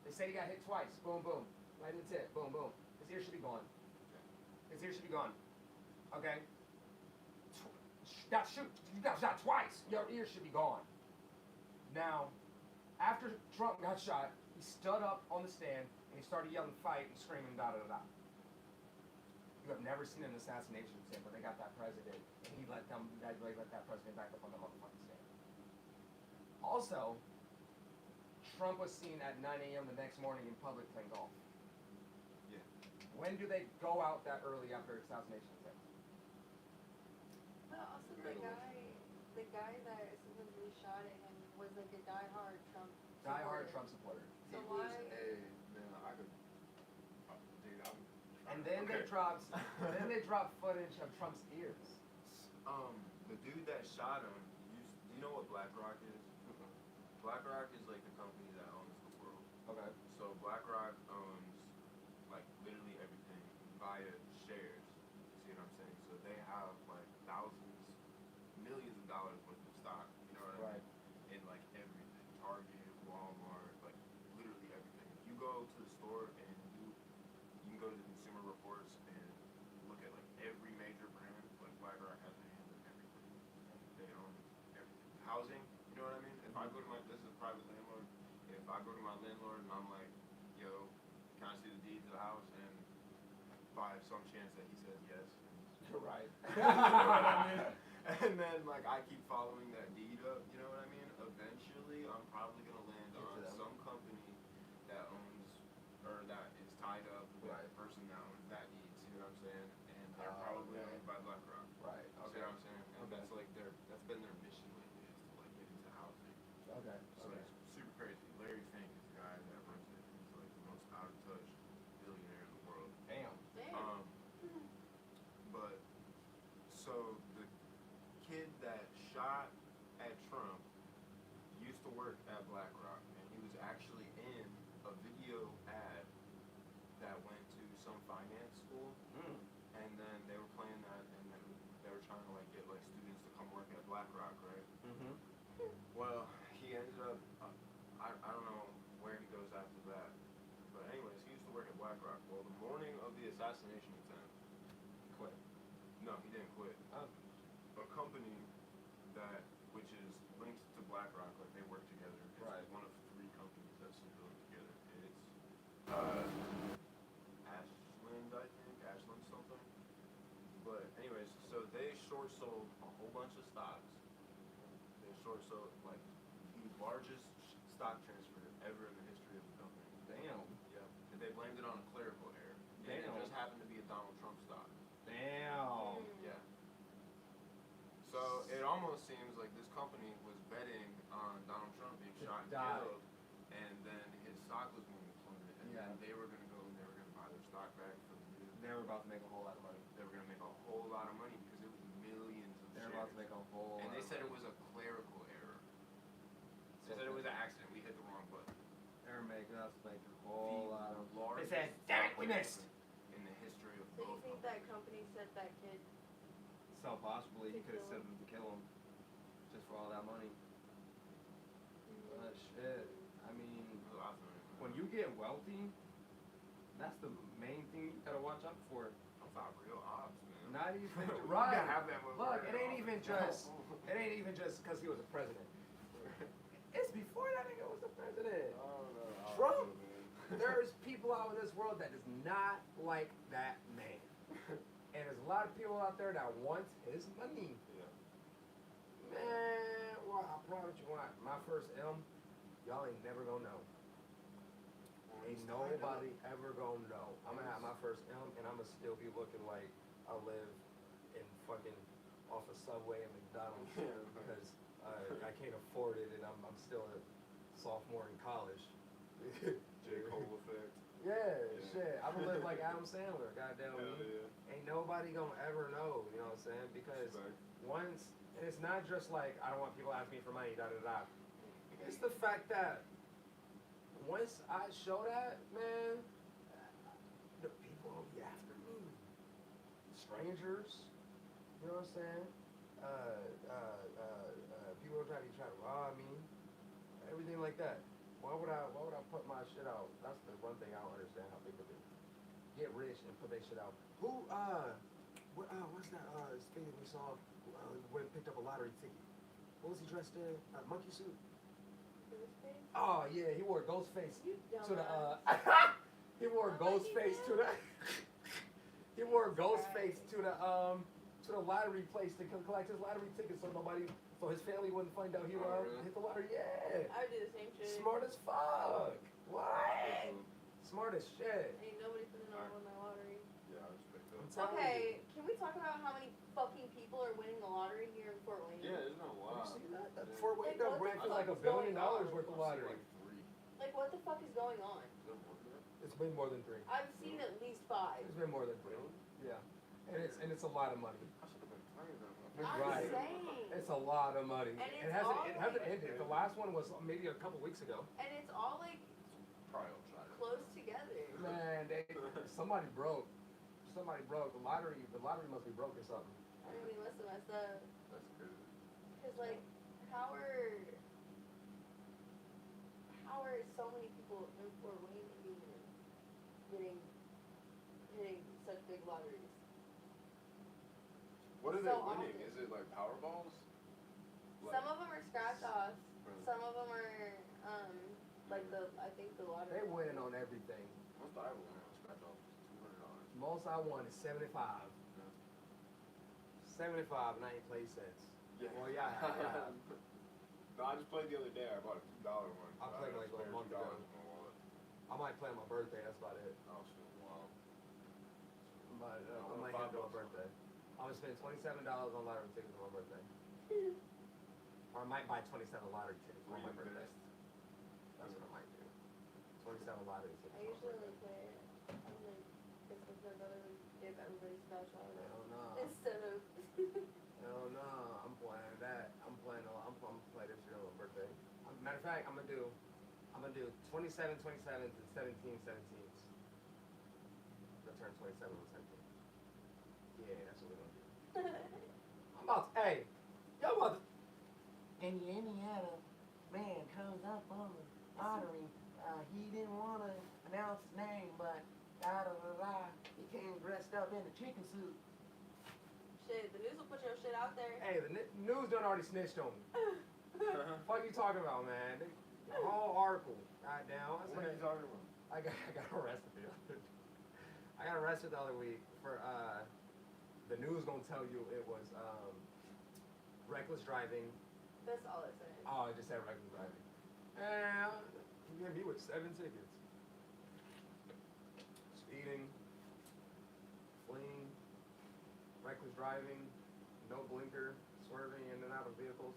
They say he got hit twice. Boom, boom. Right in the tip. Boom, boom. His ear should be gone. His ear should be gone. Okay? You got shot twice. Your ear should be gone. Now, after Trump got shot, he stood up on the stand and he started yelling fight and screaming da-da-da-da. You have never seen an assassination scene where they got that president and he let that president back up on the motherfucking stand. Also, Trump was seen at 9 a.m. the next morning in public playing golf. Yeah. When do they go out that early after assassination attempt? But also the guy that supposedly shot at him was like a diehard Trump supporter. Die-hard Trump supporter. So He why? was a man. I could. Dude, I'm. And then they dropped footage of Trump's ears. The dude that shot him. Do you know what BlackRock is? BlackRock is like the company that owns the world. Okay. So BlackRock owns like literally everything via shares. You see what I'm saying? So they have like thousands, millions of dollars worth of stock. You know what I mean? In like everything, Target, Walmart, like literally everything. If you go to the store and you can go to the Consumer Reports and look at like every major brand, like BlackRock has a hand in everything. They own everything. Housing, you know what I mean? If I go to this is a private landlord. If I go to my landlord and I'm like, yo, can I see the deed to the house? And by some chance that he says yes. You're right. You know what I mean? And then like I keep following that deed up, you know what I mean? Eventually I'm probably gonna land Get to on them. some company that owns or that is tied up with Right. the person that owns that deed, see what I'm saying? And they're Oh, probably okay. owned by BlackRock. Right. See Okay. what I'm saying? And Okay. that's been their mission lately is to like get into housing. Okay. So it's super crazy. Larry Fink is the guy that runs it. He's like the most out of touch billionaire in the world. Damn. Damn. But so the kid that shot at Trump used to work at BlackRock, and he was actually in a video ad that went to some finance school, Mm. and then they were playing that, and then they were trying to like get like students to come work at BlackRock, right? Mm-hmm. Well, he ended up, I don't know where he goes after that. But anyways, he used to work at BlackRock. Well, the morning of the assassination attempt, Quit. no, he didn't quit. Oh. A company which is linked to BlackRock, like they work together. It's Right. one of 3 companies that syndicate together. It's Ashland, I think, Ashland something. But anyways, so So they short sold a whole bunch of stocks. They short sold like the largest stock transfer ever in the history of the company. Damn. Yeah. And they blamed it on a clerical error. And it Damn. just happened to be a Donald Trump stock. Damn. Yeah. So it almost seems like this company was betting on Donald Trump being To shot and die. killed, and then his stock was going to plummet, and Yeah. then they were going to go and they were going to buy their stock back from the They were about to make a whole lot of money. They were going to make a whole lot of money because it was millions of They were shares. about to make a whole And lot they of said it money. was a clerical error. They said it was an accident. We hit the wrong button. They were making us make a whole lot of. They largest said, "Damn it, we stock missed." in the history of So you both think companies. that company sent that kid? So possibly he To could have kill sent him to kill him, just for all that money. But shit, I mean, There's a lot of them. when you get wealthy, that's the main thing you gotta watch out for. I'm about real ops, man. Not even We right. gotta have that one Look, for it ain't real. even just. It ain't even just because he was a president. It's before that nigga was the president. I don't know. Trump? Man. There's people out in this world that does not like that man. And there's a lot of people out there that want his money. Yeah. Man, well, I promise you what, my first M, y'all ain't never gonna know. Ain't nobody ever gonna know. I'm gonna have my first M and I'm gonna still be looking like I live in fucking off a Subway and McDonald's Yeah. because I can't afford it and I'm still a sophomore in college. J. Cole effect. Yeah, Yeah. shit. I'm gonna live like Adam Sandler, goddamn Hell me. yeah. Ain't nobody gonna ever know, you know what I'm saying? Because Respect. once, and it's not just like, I don't want people asking me for money, da da da. It's the fact that once I show that, man, the people will be after me. Strangers, you know what I'm saying? People will try to rob me, everything like that. Why would I put my shit out? That's the one thing I don't understand how people do. Get rich and put their shit out. What's that thing that we saw when picked up a lottery ticket? What was he dressed in? A monkey suit? Oh yeah, he wore Ghostface You to the dumbass. he wore A monkey Ghostface to the he wore Ghostface to the lottery place to collect his lottery ticket so his family wouldn't find out he Oh, really? hit the lottery. Yeah. I would do the same shit. Smart as fuck. What? Smart as shit. Ain't nobody finna know I won my lottery. Yeah, I respect that. I'm telling Okay, can we talk about how many fucking people are winning the lottery here in Fort Wayne? Yeah, there's no You lie. see that? That Yeah. Fort Wayne done ran for like $1 billion worth of lottery. Like 3. Like, what the fuck is going on? Is there more than that? It's been more than 3. I've seen at least 5. It's been more than 3. Yeah. And it's a lot of money. I should have been playing that one. I'm Right. saying. It's a lot of money. And It it's hasn't all it hasn't like- ended. The last one was maybe a couple weeks ago. And it's all like Probably will try it. close together. Man, somebody broke. Somebody broke. The lottery must be broke or something. I mean, must have messed up. That's crazy. Cause like, how are so many people in Fort Wayne even hitting such big lotteries? What are So they winning? often. Is it like Powerballs? Some of them are scratch offs. Right. Some of them are like I think the lottery. They winning on everything. Most I ever won on scratch off was $200. Most I won is 75. 75 and I ain't played since. Yeah. Well, yeah. No, I just played the other day. I bought a $2 one. I played like a month $2 ago. in my wallet. I might play on my birthday. That's about it. Oh shit! Wow. But I might have to on my birthday. I'm gonna spend $27 on lottery tickets on my birthday. Or I might buy 27 lottery tickets on my birthday. That's what I might do. 27 lottery I tickets. usually like play it. I'm like, it's because I'd rather give everybody scratch off Hell no. instead of. Hell no. I'm playing that. I'm playing this year on my birthday. Matter of fact, I'm gonna do 27, 27s and 17, 17s. I'm gonna turn 27 on 17. Yeah, that's what we're gonna do. I'm about to, hey, y'all about to. In the Indiana man comes up on the lottery. He didn't want to announce his name, but he came dressed up in a chicken suit. Shit, the news will put your shit out there. Hey, the news done already snitched on me. Fuck you talking about, man? The whole article. Goddamn. What are you talking about? I got arrested the other. I got arrested the other week for the news gonna tell you it was reckless driving. That's all it said. Oh, it just said reckless driving. And you get me with 7 tickets. Speeding, fleeing, reckless driving, no blinker, swerving in and out of vehicles.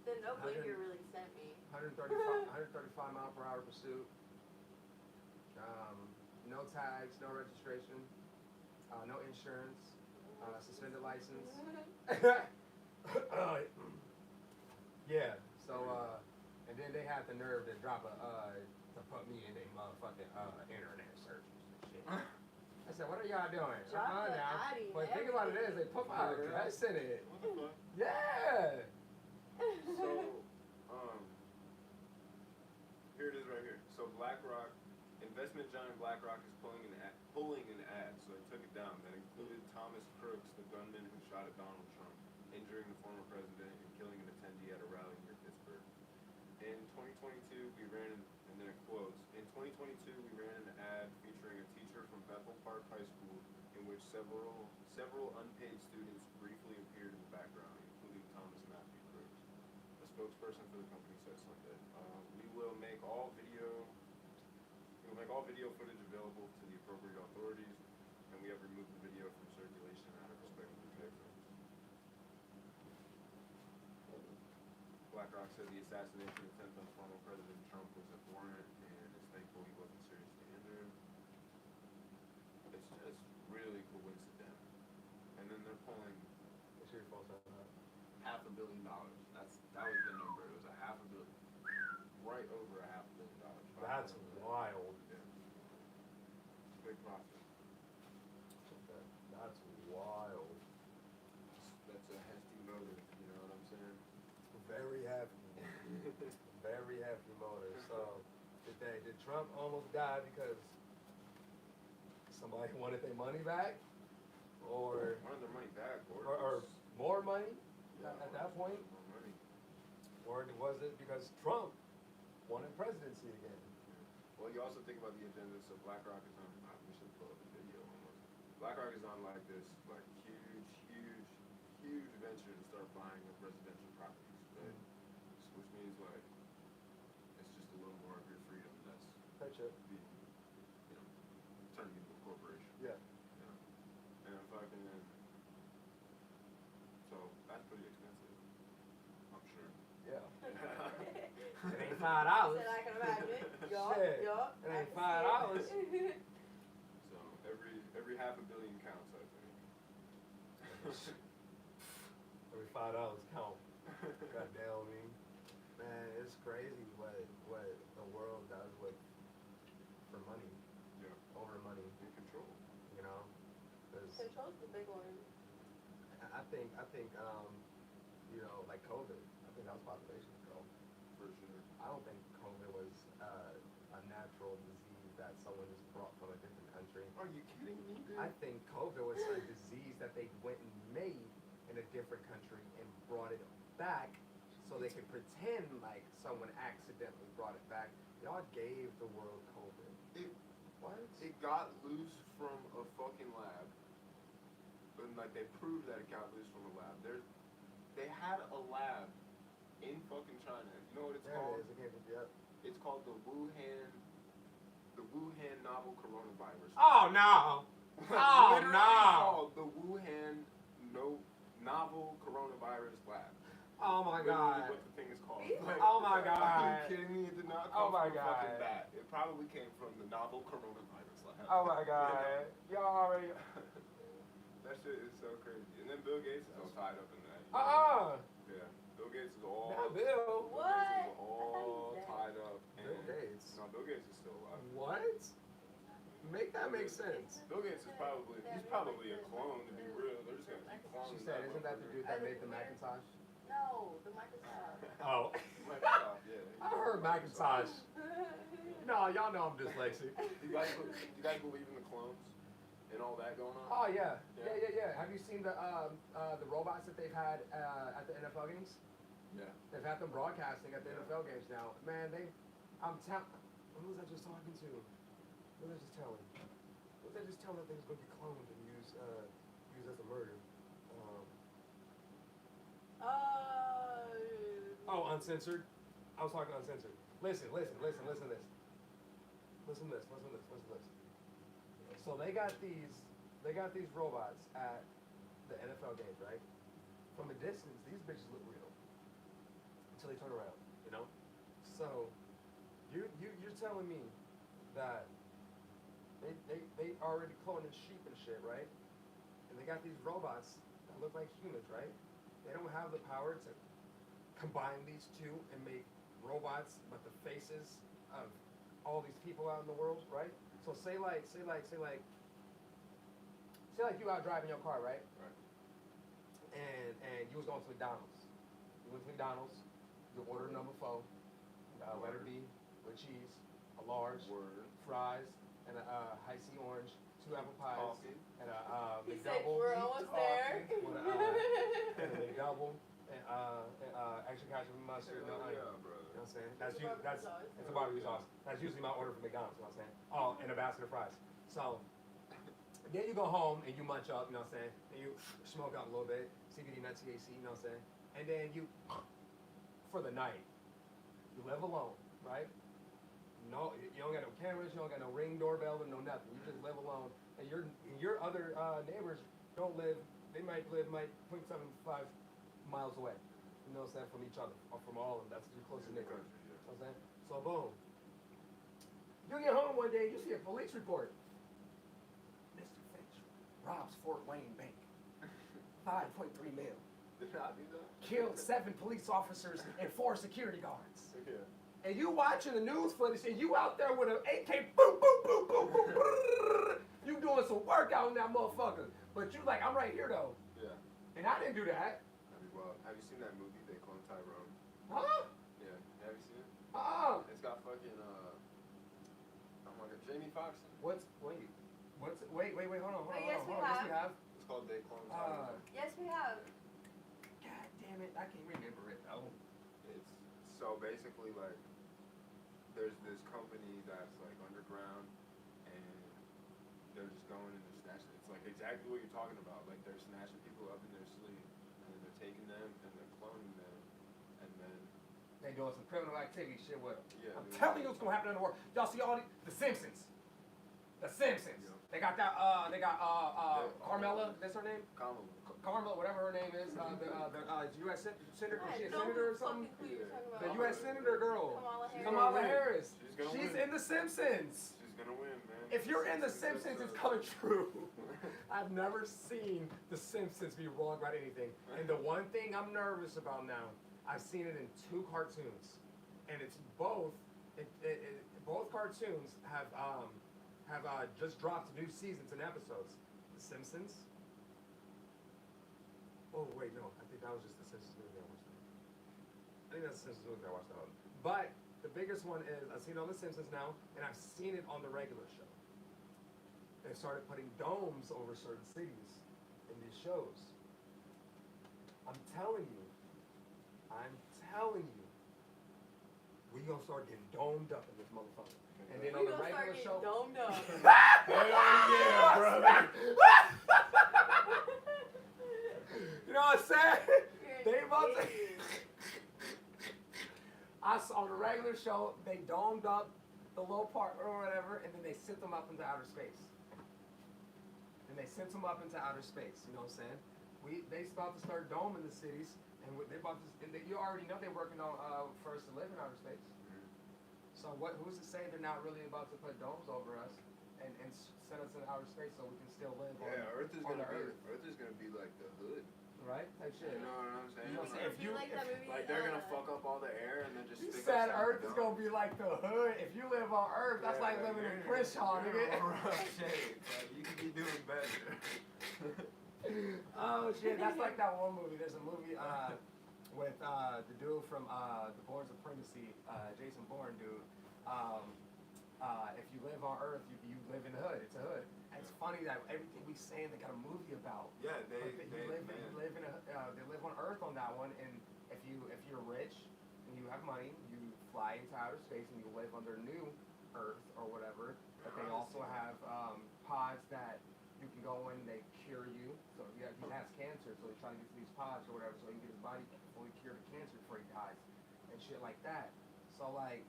The no blinker really sent me. 135 mile per hour pursuit. No tags, no registration, no insurance, suspended license. Yeah. So and then they had the nerve to drop to put me in a motherfucking internet searches and shit. I said, what are y'all doing? Drop the body and But think about it is they put my address in it. What the fuck? Yeah. So, here it is right here. So BlackRock, investment giant BlackRock is pulling an ad, so they took it down. That included Thomas Crooks, the gunman who shot at Donald Trump, injuring the former president and killing an attendee at a rally near Pittsburgh. In 2022, we ran, and then it quotes, in 2022, we ran an ad featuring a teacher from Bethel Park High School in which several unpaid students briefly appeared in the background, including Thomas Matthew Crooks. A spokesperson for the company said Sunday. We will make all video footage available to the appropriate authorities, and we have removed the video from circulation out of respect for the victims. BlackRock said the assassination attempt on former President Trump was abhorrent and is thankful he wasn't seriously injured. It's just really coincidental. And then they're pulling What's your false $500 million. That was the number. It was $500 million. Right over $500 million. That's wild. Yeah. It's a big profit. That's wild. That's a hefty motive, you know what I'm saying? Very hefty. Very hefty motive. So did Trump almost die because somebody wanted their money back? Or Wanted their money back, or more money at that point? More money. Or was it because Trump wanted presidency again? Well, you also think about the agenda. So BlackRock is on. We should pull up the video almost. BlackRock is on like this, like huge venture to start buying up residential properties, right? Which means like it's just a little more of your freedom that's being, turning into a corporation. Yeah. And fucking. So that's pretty expensive. I'm sure. Yeah. It ain't $5. Said I can imagine. Yup, Shit. yup. It I ain't can $5. see it. So every $500 million counts, I think. Every $5 count. God damn me. Man, it's crazy what the world does for money, Yeah. over money, In control. you know? 'Cause Control's the big one. I think like COVID, I think that was population control. For sure. I don't think COVID was a natural disease that someone just brought from a different country. Are you kidding me, dude? I think COVID was a disease that they went and made in a different country and brought it back so they could pretend like someone accidentally brought it back. Y'all gave the world COVID. It got loose from a fucking lab. And like they proved that it got loose from a lab. They had a lab in fucking China. You know what it's There called? it is. It came from, yep. It's called the Wuhan novel coronavirus. Oh no! Oh Literally no! called the Wuhan novel coronavirus lab. Oh my Literally god! what the thing is called. Oh my Are god! you kidding me? It did not Oh come my from a fucking God. bat. It probably came from the novel coronavirus lab. Oh my god! Y'all already. That shit is so crazy. And then Bill Gates is all tied up in that. Yeah. Bill Gates is all. Not Bill. Bill What? Gates is I all thought he tied up. And Bill Gates. No, Bill Gates is still alive. What? Make that make sense. Bill Gates is he's probably a clone to be real. They're just gonna keep cloning. She said, "Isn't that the dude that made the Macintosh?" No, the Microsoft. Oh. Microsoft, yeah. I heard Macintosh. No, y'all know I'm dyslexic. Do you guys believe in the clones and all that going on? Oh yeah. Yeah. Have you seen the robots that they've had at the NFL games? Yeah. They've had them broadcasting at the NFL games now. Man, who was I just talking to? Who was I just telling? Who was I just telling that they was gonna be cloned and used as a murder? uncensored. I was talking uncensored. Listen to this. So they got these robots at the NFL games, right? From a distance, these bitches look real until they turn around, you know. So you're telling me that they already cloning sheep and shit, right? And they got these robots that look like humans, right? They don't have the power to combine these two and make robots, but the faces of all these people out in the world, right? So say like you out driving your car, right? Right. And you was going to McDonald's. You went to McDonald's. You ordered number 4, letter B with cheese, a large, Word. fries, and a high C orange, 2 apple pies, Coffee. and a He said McDouble. we're almost there. With and a McDouble, and extra ketchup and mustard. Hell No onion. yeah, brother. You know what I'm saying? It's It's a barbecue sauce. That's usually my order from McDonald's. You know what I'm saying? Oh, and a basket of fries. So then you go home and you munch up. You know what I'm saying? And you smoke out a little bit, CBD, not THC. You know what I'm saying? And then you, for the night, you live alone, right? No, you don't got no cameras. You don't got no Ring doorbell or no nothing. You just live alone, and your other neighbors don't live. They might live 0.75 miles away. You know what I'm saying? From each other, or from all of them. That's your closest neighbor. Country, yeah. You know what I'm saying? So boom. You get home one day, you see a police report. Mr. Finch robs Fort Wayne Bank. 5.3 mil. Did I do that? Killed 7 police officers and 4 security guards. Yeah. And you watching the news footage and you out there with an AK, boom, boom, boom, boom, boom, brrr. You doing some workout in that motherfucker. But you like, I'm right here though. Yeah. And I didn't do that. That'd be wild. Have you seen that movie, They Clone Tyrone? Huh? Yeah. Have you seen it? It's got fucking, oh my god, Jamie Foxx in it. Wait, hold on. yes, we Yes, we have. have. It's called They Clone Tyrone. Yes, we have. God damn it, I can't remember it though. It's, so basically, like, there's this company that's, like, underground, and they're just going and they're snatching. It's, like, exactly what you're talking about. Like, they're snatching people up in their sleep, and then they're taking them, and they're cloning them, and then, They doing some criminal activity shit with them. yeah. I'm they're- telling you what's gonna happen in the world. Y'all see all the Simpsons. The Simpsons. Yeah. They got that. They got Carmela. That's her name. Kamala. Carmela, whatever her name is. The U.S. Senator. Is she a No senator or something? fucking clue you're talking The about. U.S. Senator girl. Kamala Harris. Kamala win. Harris. She's gonna She's win. in The Simpsons. She's gonna win, man. If you're in The Simpsons, it's coming true. I've never seen The Simpsons be wrong about anything. And the one thing I'm nervous about now, I've seen it in 2 cartoons, and it's both. Both cartoons have just dropped new seasons and episodes. The Simpsons. Oh wait, no, I think that was just The Simpsons movie I watched. I think that's The Simpsons movie I watched that one. But the biggest one is I've seen it on The Simpsons now, and I've seen it on the regular show. They started putting domes over certain cities in these shows. I'm telling you, we gonna start getting domed up in this motherfucker. And then on We the gonna regular start show. getting domed up. Hell yeah, brother. You know what I'm saying? You're They about to. an idiot. I saw on the regular show, they domed up the low part or whatever, and then they sent them up into outer space. You know what I'm saying? They about to start doming the cities, and you already know they're working on for us to live in outer space. So who's to say they're not really about to put domes over us and send us in outer space so we can still live Yeah, on Earth is on gonna the be Earth. Earth is gonna be like the hood. Right? Type shit. You know what I'm saying? You know what I'm Like, saying? If you- like that movie, like they're gonna fuck up all the air and then just. You stick said us in Earth the is dome. gonna be like the hood. If you live on Earth, that's like living in Crenshaw, nigga. You could be doing better. Oh shit, that's like that one movie. There's a movie with the dude from the Bourne Supremacy, Jason Bourne dude. If you live on Earth, you live in the hood. It's a hood. And it's funny that everything we saying they got a movie about. Yeah, But they live on Earth on that one. And if you're rich and you have money, you fly into outer space and you live under New Earth or whatever. But they also have pods that you can go in, they cure you. So he has cancer, so he's trying to get to these pods or whatever, so he can get his body fully cured of cancer before he dies. shit like that. So like,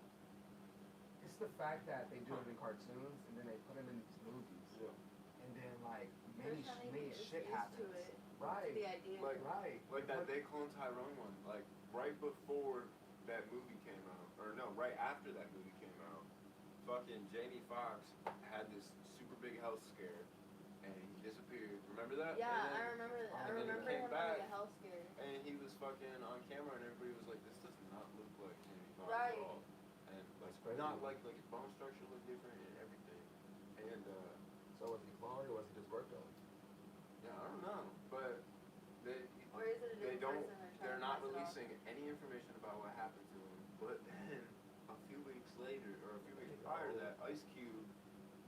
it's the fact that they do it in cartoons and then they put them in these movies, Yeah. and then like They're many trying to many get us shit used happens. to it. Right. The idea. Right. Like that They Clone Tyrone one, like right before that movie came out, or no, right after that movie came out, fucking Jamie Foxx had this super big health scare, and he disappeared. Remember that? Yeah, And then- I remember that. I and then he remember came him having back. a health scare. And he was fucking on camera, and everybody was like, "This does not look like Jamie Foxx Right. at all." And like, crazy. not like his bone structure looked different and everything. And So was he cloned or was he just worked on? yeah, I don't know, but they Or is it a they different don't. person They're not pass it off? releasing any information about what happened to him. But then a few weeks later, or a few weeks prior to that, Ice Cube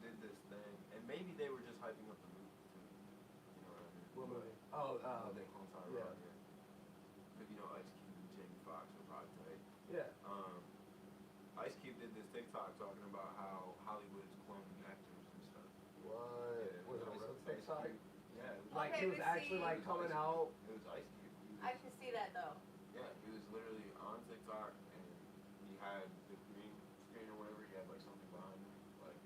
did this thing, and maybe they were just hyping up the movie too. You know what I mean? What But- movie? Oh, They Clone Tyrone. yeah. Yeah. Because you know Ice Cube and Jamie Foxx are probably tight. yeah. Ice Cube did this TikTok talking about how Hollywood is cloning actors and stuff. What? Yeah, Was it a Ice- real Ice TikTok? Cube. Yeah, it was, Like Okay, he was but actually see- like coming out. it was Ice Cube. He I was, can see that though. yeah, he was literally on TikTok, and he had the green screen or whatever. He had like something behind him, like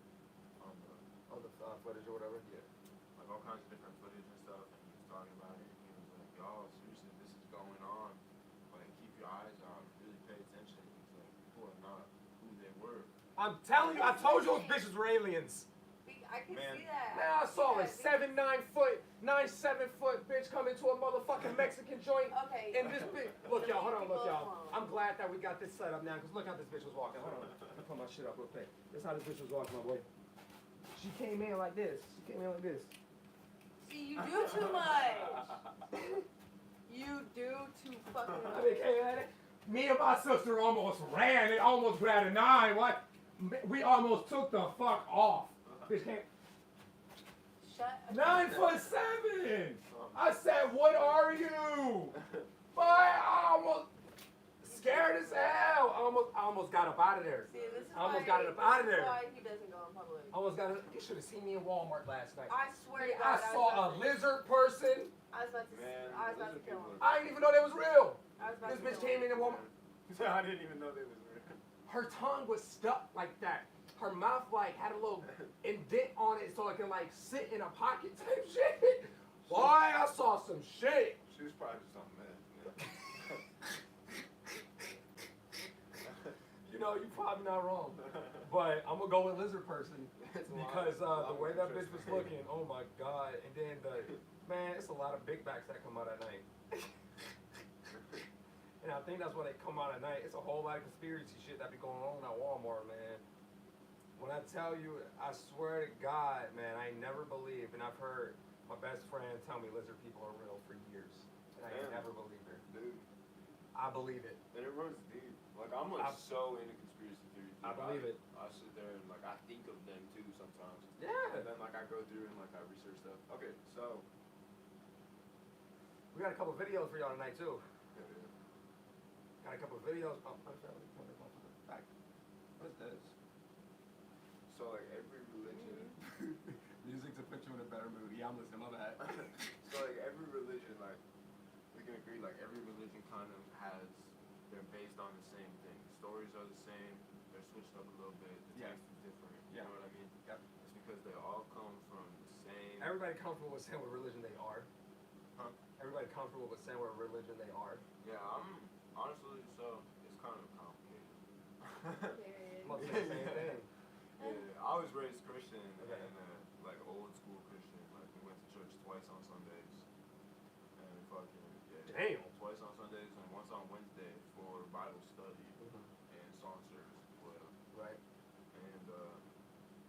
on the On the footage or whatever. yeah, like all kinds of different footage and stuff. And he was talking about it. And he was like, "Y'all, seriously, this is going on. Like, keep your eyes out. Really pay attention." He's like, "People are not who they were." I'm telling you, I told you those bitches were aliens. I can Man. see that. Man, I saw a can see that. 7 foot bitch come into a motherfucking Mexican joint. Okay. And this bitch, look y'all, hold on, look y'all. People I'm glad that we got this set up now, because look how this bitch was walking. Hold on, let me put my shit up real quick. This how this bitch was walking, my boy. She came in like this. She came in like this. See, you do too much. You do too fucking I much. mean, came at it. Me and my sister almost ran. It almost grabbed a 9. What? We almost took the fuck off. Bitch came. Shut up. 9'7". I said, what are you? Boy, I almost scared as hell. I almost got up out of there. See, this is I almost why, got it up out of this is there. why he doesn't go in public. Almost got it. You should have seen me in Walmart last night. I swear to I God, saw a lizard person. I was about to, Man, I was about to lizard kill people him. are- I didn't even know they was real. I was about This to bitch kill came him. in and Walmart. I didn't even know they was real. Her tongue was stuck like that. Her mouth like had a little indent on it so it can like sit in a pocket type shit. Boy, I saw some shit. She was probably just on meth, man. You know, you're probably not wrong. But I'm gonna go with lizard person because the way that bitch was looking, oh my god. And then man, it's a lot of big backs that come out at night. And I think that's when they come out at night. It's a whole lot of conspiracy shit that be going on at Walmart, man. When I tell you, I swear to God, man, I never believed, and I've heard my best friend tell me lizard people are real for years, and I Man. never believed her. Dude, I believe it. and it runs deep. Like, I'm like I- so into conspiracy theories. I dude. believe it. I sit there and like I think of them too sometimes. Yeah. And then like I go through and like I research stuff. Okay, so We got a couple videos for y'all tonight too. Got a couple of videos. Oh, back. What is this? so like every religion Music to put you in a better mood. Yeah, I'm listening. My bad. so like every religion, like we can agree, like every religion kind of has, they're based on the same thing. The stories are the same, they're switched up a little bit, the Yeah. text is different. Yeah. You know what I mean? Yep. It's because they all come from the same Everybody comfortable with saying what religion they are? Huh? Everybody comfortable with saying what religion they are? Yeah, I'm honestly so it's kind of complicated. Period. I'm about to say the same thing. Yeah, I was raised Christian Okay. and like old school Christian. Like we went to church twice on Sundays, and fucking Damn. twice on Sundays and once on Wednesday for Bible study Mhm. and song service as well. Right. And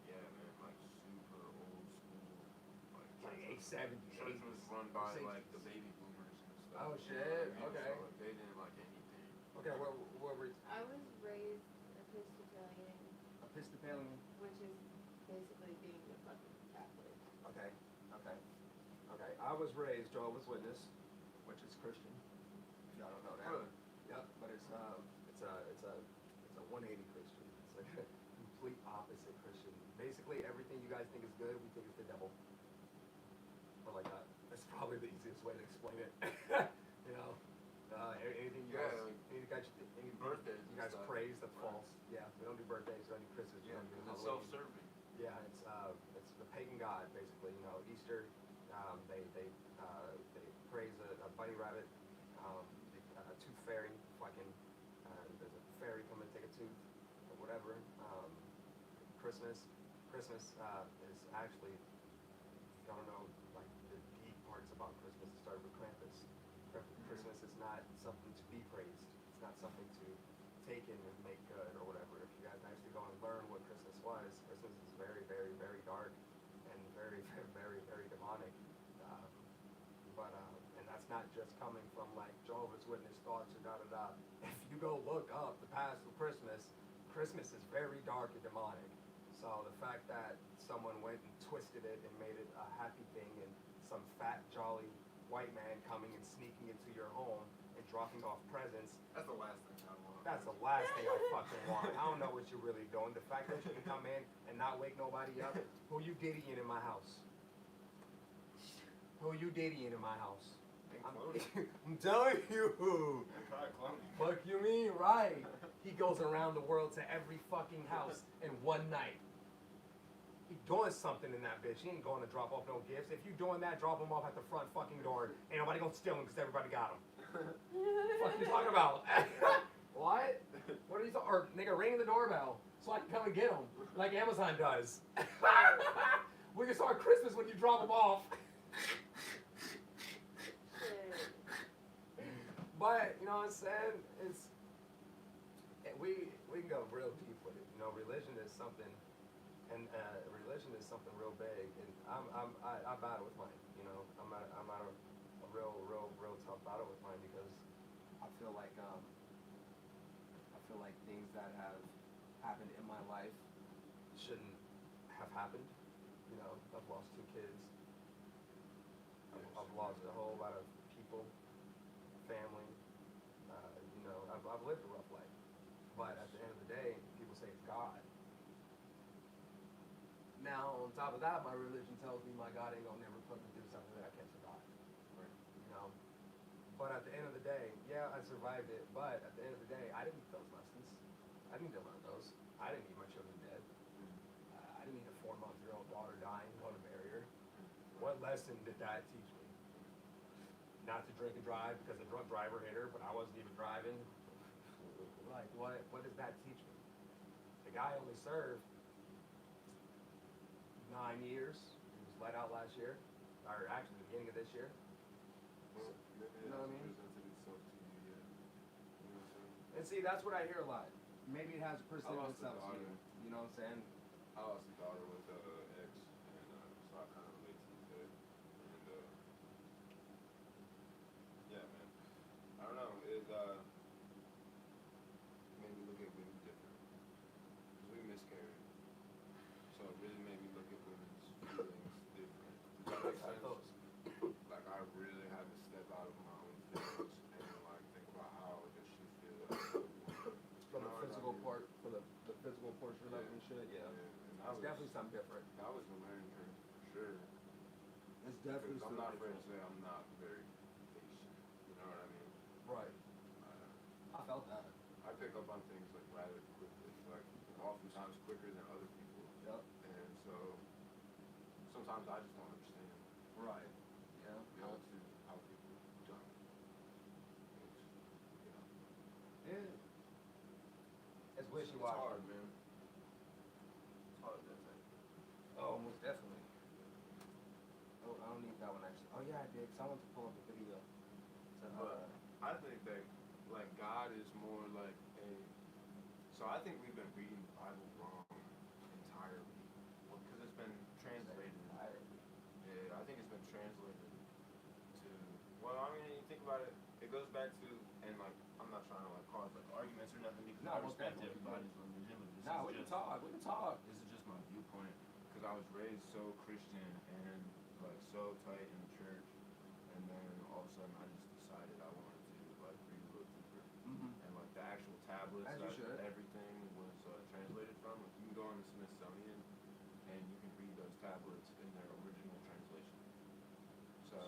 yeah, man, like super old school. Like Church 870s, church was 80s, run by 60s. like the baby boomers and stuff. Oh, you know shit, what I mean? okay. So like they didn't like anything. Okay, what were I was raised Episcopalian, Episcopalian? which is basically being a fucking Catholic. Okay, okay, okay. I was raised Jehovah's Witness, which is Christian. If y'all don't know that. Really? Yep, but it's a 180 Christian. It's like a complete opposite Christian. Basically, everything you guys think is good, we think is the devil. Or like that. That's probably the easiest way to explain it. You know, anything you Yeah, guys, like any birthdays. you Christmas. Christmas is actually, I don't know, like the deep parts about Christmas. It started with Krampus. Christmas is not something to be praised. It's not something to take in and make good or whatever. If you guys actually go and learn what Christmas was, Christmas is very, very, very dark and very, very, very, very demonic. And that's not just coming from like Jehovah's Witness thoughts or da-da-da. If you go look up the past of Christmas, Christmas is very dark and demonic. So the fact that someone went and twisted it and made it a happy thing, and some fat, jolly white man coming and sneaking into your home and dropping off presents, That's the last thing I want. that's the last thing I fucking want. I don't know what you're really doing. The fact that you can come in and not wake nobody up. Who you diddying in my house? Who you diddying in my house? I'm telling you. Fuck you mean, right? He goes around the world to every fucking house in one night. He doing something in that bitch. He ain't going to drop off no gifts. If you doing that, drop them off at the front fucking door. Ain't nobody gonna steal them because everybody got them. What you talking about? What? What are you talking? Or nigga, ring the doorbell so I can come and get them, like Amazon does. We can start Christmas when you drop them off. But you know what I'm saying? We can go real deep with it. You know, religion is something, and religion is something real big. And I battle with mine. You know, I'm at a real tough battle with mine because I feel like things that have happened in my life shouldn't have happened. You know, I've lost 2 kids. I've lost a whole lot of people, family. You know, I've lived a rough life. But at the end of the day, people say it's God. Now, on top of that, my religion tells me my God ain't gonna never put me through something that I can't survive. Right. You know? But at the end of the day, yeah, I survived it, but at the end of the day, I didn't need those lessons. I didn't need to learn those. I didn't need my children dead. I didn't need a 4-month-old daughter dying, going to bury her. What lesson did that teach me? Not to drink and drive because a drunk driver hit her, but I wasn't even driving. Like, what does that teach me? The guy only served 9 years. He was let out last year, or actually the beginning of this year. Well, maybe You know what I mean? presented itself to you yet. You know what I'm saying? And see, that's what I hear a lot. Maybe it has presented lost a itself to you. daughter. You know what I'm saying? I lost a daughter with ex, and so I kind of relate to that. And yeah, man. I don't know. It made me look at women different. 'Cause we miscarried, so it really made me look at women's feelings different. Does that make sense? Like I really had to step out of my own feelings and like think about how does she feel. From the No, physical I mean- part, from the physical portion of it and shit, yeah. And that It's was definitely something different. that was a learning curve for sure. It's Because I'm not afraid to say I'm not very patient. You know what I mean? Right. I felt that. I pick up on things like rather quickly, like oftentimes quicker than other people. Yep. And so sometimes I just don't understand. Right. Yeah. You know, to how people jump. You know. Yeah. It's It's wishy-washy. hard, man. It's hard that time. Oh, most definitely. Oh, I don't need that one actually. Oh yeah, I did. 'Cause I want to pull up a video. But I think that like God is more like a. So I think we've been reading the Bible wrong entirely because it's been translated. Yeah, I think it's been translated to. Well, I mean, you think about it. It goes back to and like I'm not trying to like cause like arguments or nothing because No, I most respect definitely. everybody's religion. But this Nah, is we can just, talk. We can talk. This is just my viewpoint because I was raised so Christian and like so tight in the church, and then all of a sudden I just decided I wanted to like read a little deeper. Mm-hmm. And like the actual tablets As you that should. everything was translated from, like you can go on the Smithsonian and you can read those tablets in their original translation. So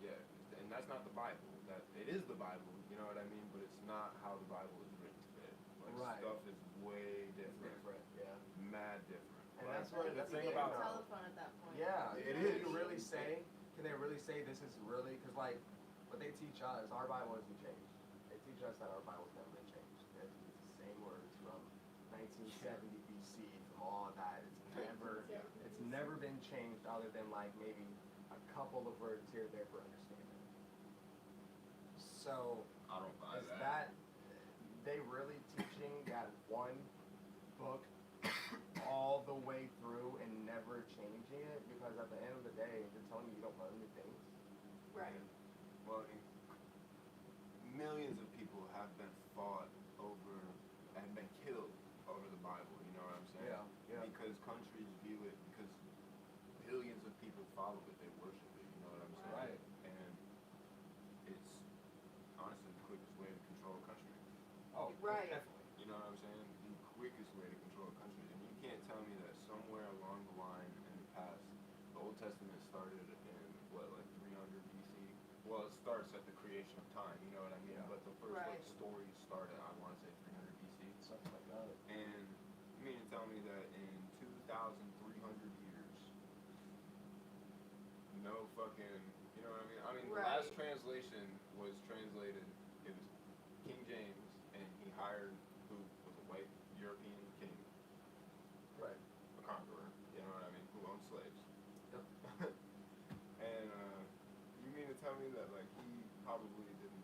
yeah, and that's not the Bible. That it is the Bible, you know what I mean? But it's not how the Bible is written today. Like Right. stuff is way It's different, different. Yeah. mad different. And Like, that's where the It's thing a about telephone at that point. Yeah, It can is. you really say? Can they really say this is really? Because like, what they teach us, our Bible isn't changed. They teach us that our Bible's never been changed. It's the same words from 1970 BC from all that. It's never been changed other than like maybe a couple of words here or there for understanding. So I don't buy is that they really teaching that one book all the way through and never changing it? Because at the end of the day, they're telling you don't learn new things. Right. Well, millions of people have been fought over and been killed over the Bible. You know what I'm saying? Yeah. Because countries view it, because billions of people follow it, they worship it. You know what I'm saying? Right. And it's honestly the quickest way to control a country. Oh, Right. definitely. You know what I'm saying? The quickest way to control a country. And you can't tell me that somewhere along the line in the past, the Old Testament started in, what, like 300 BC? Well, it starts at the creation of time, you know what I mean? Yeah. But the first Right. like story started, I want to say 300 BC. Something like that. And you mean to tell me that in 2,300 years, no fucking, you know what I mean? I mean, the Right. last translation was translated, it was King James, and he hired, who was a white European king, Right. a conqueror, you know what I mean, who owned slaves. Yep. And you mean to tell me that, like, he probably didn't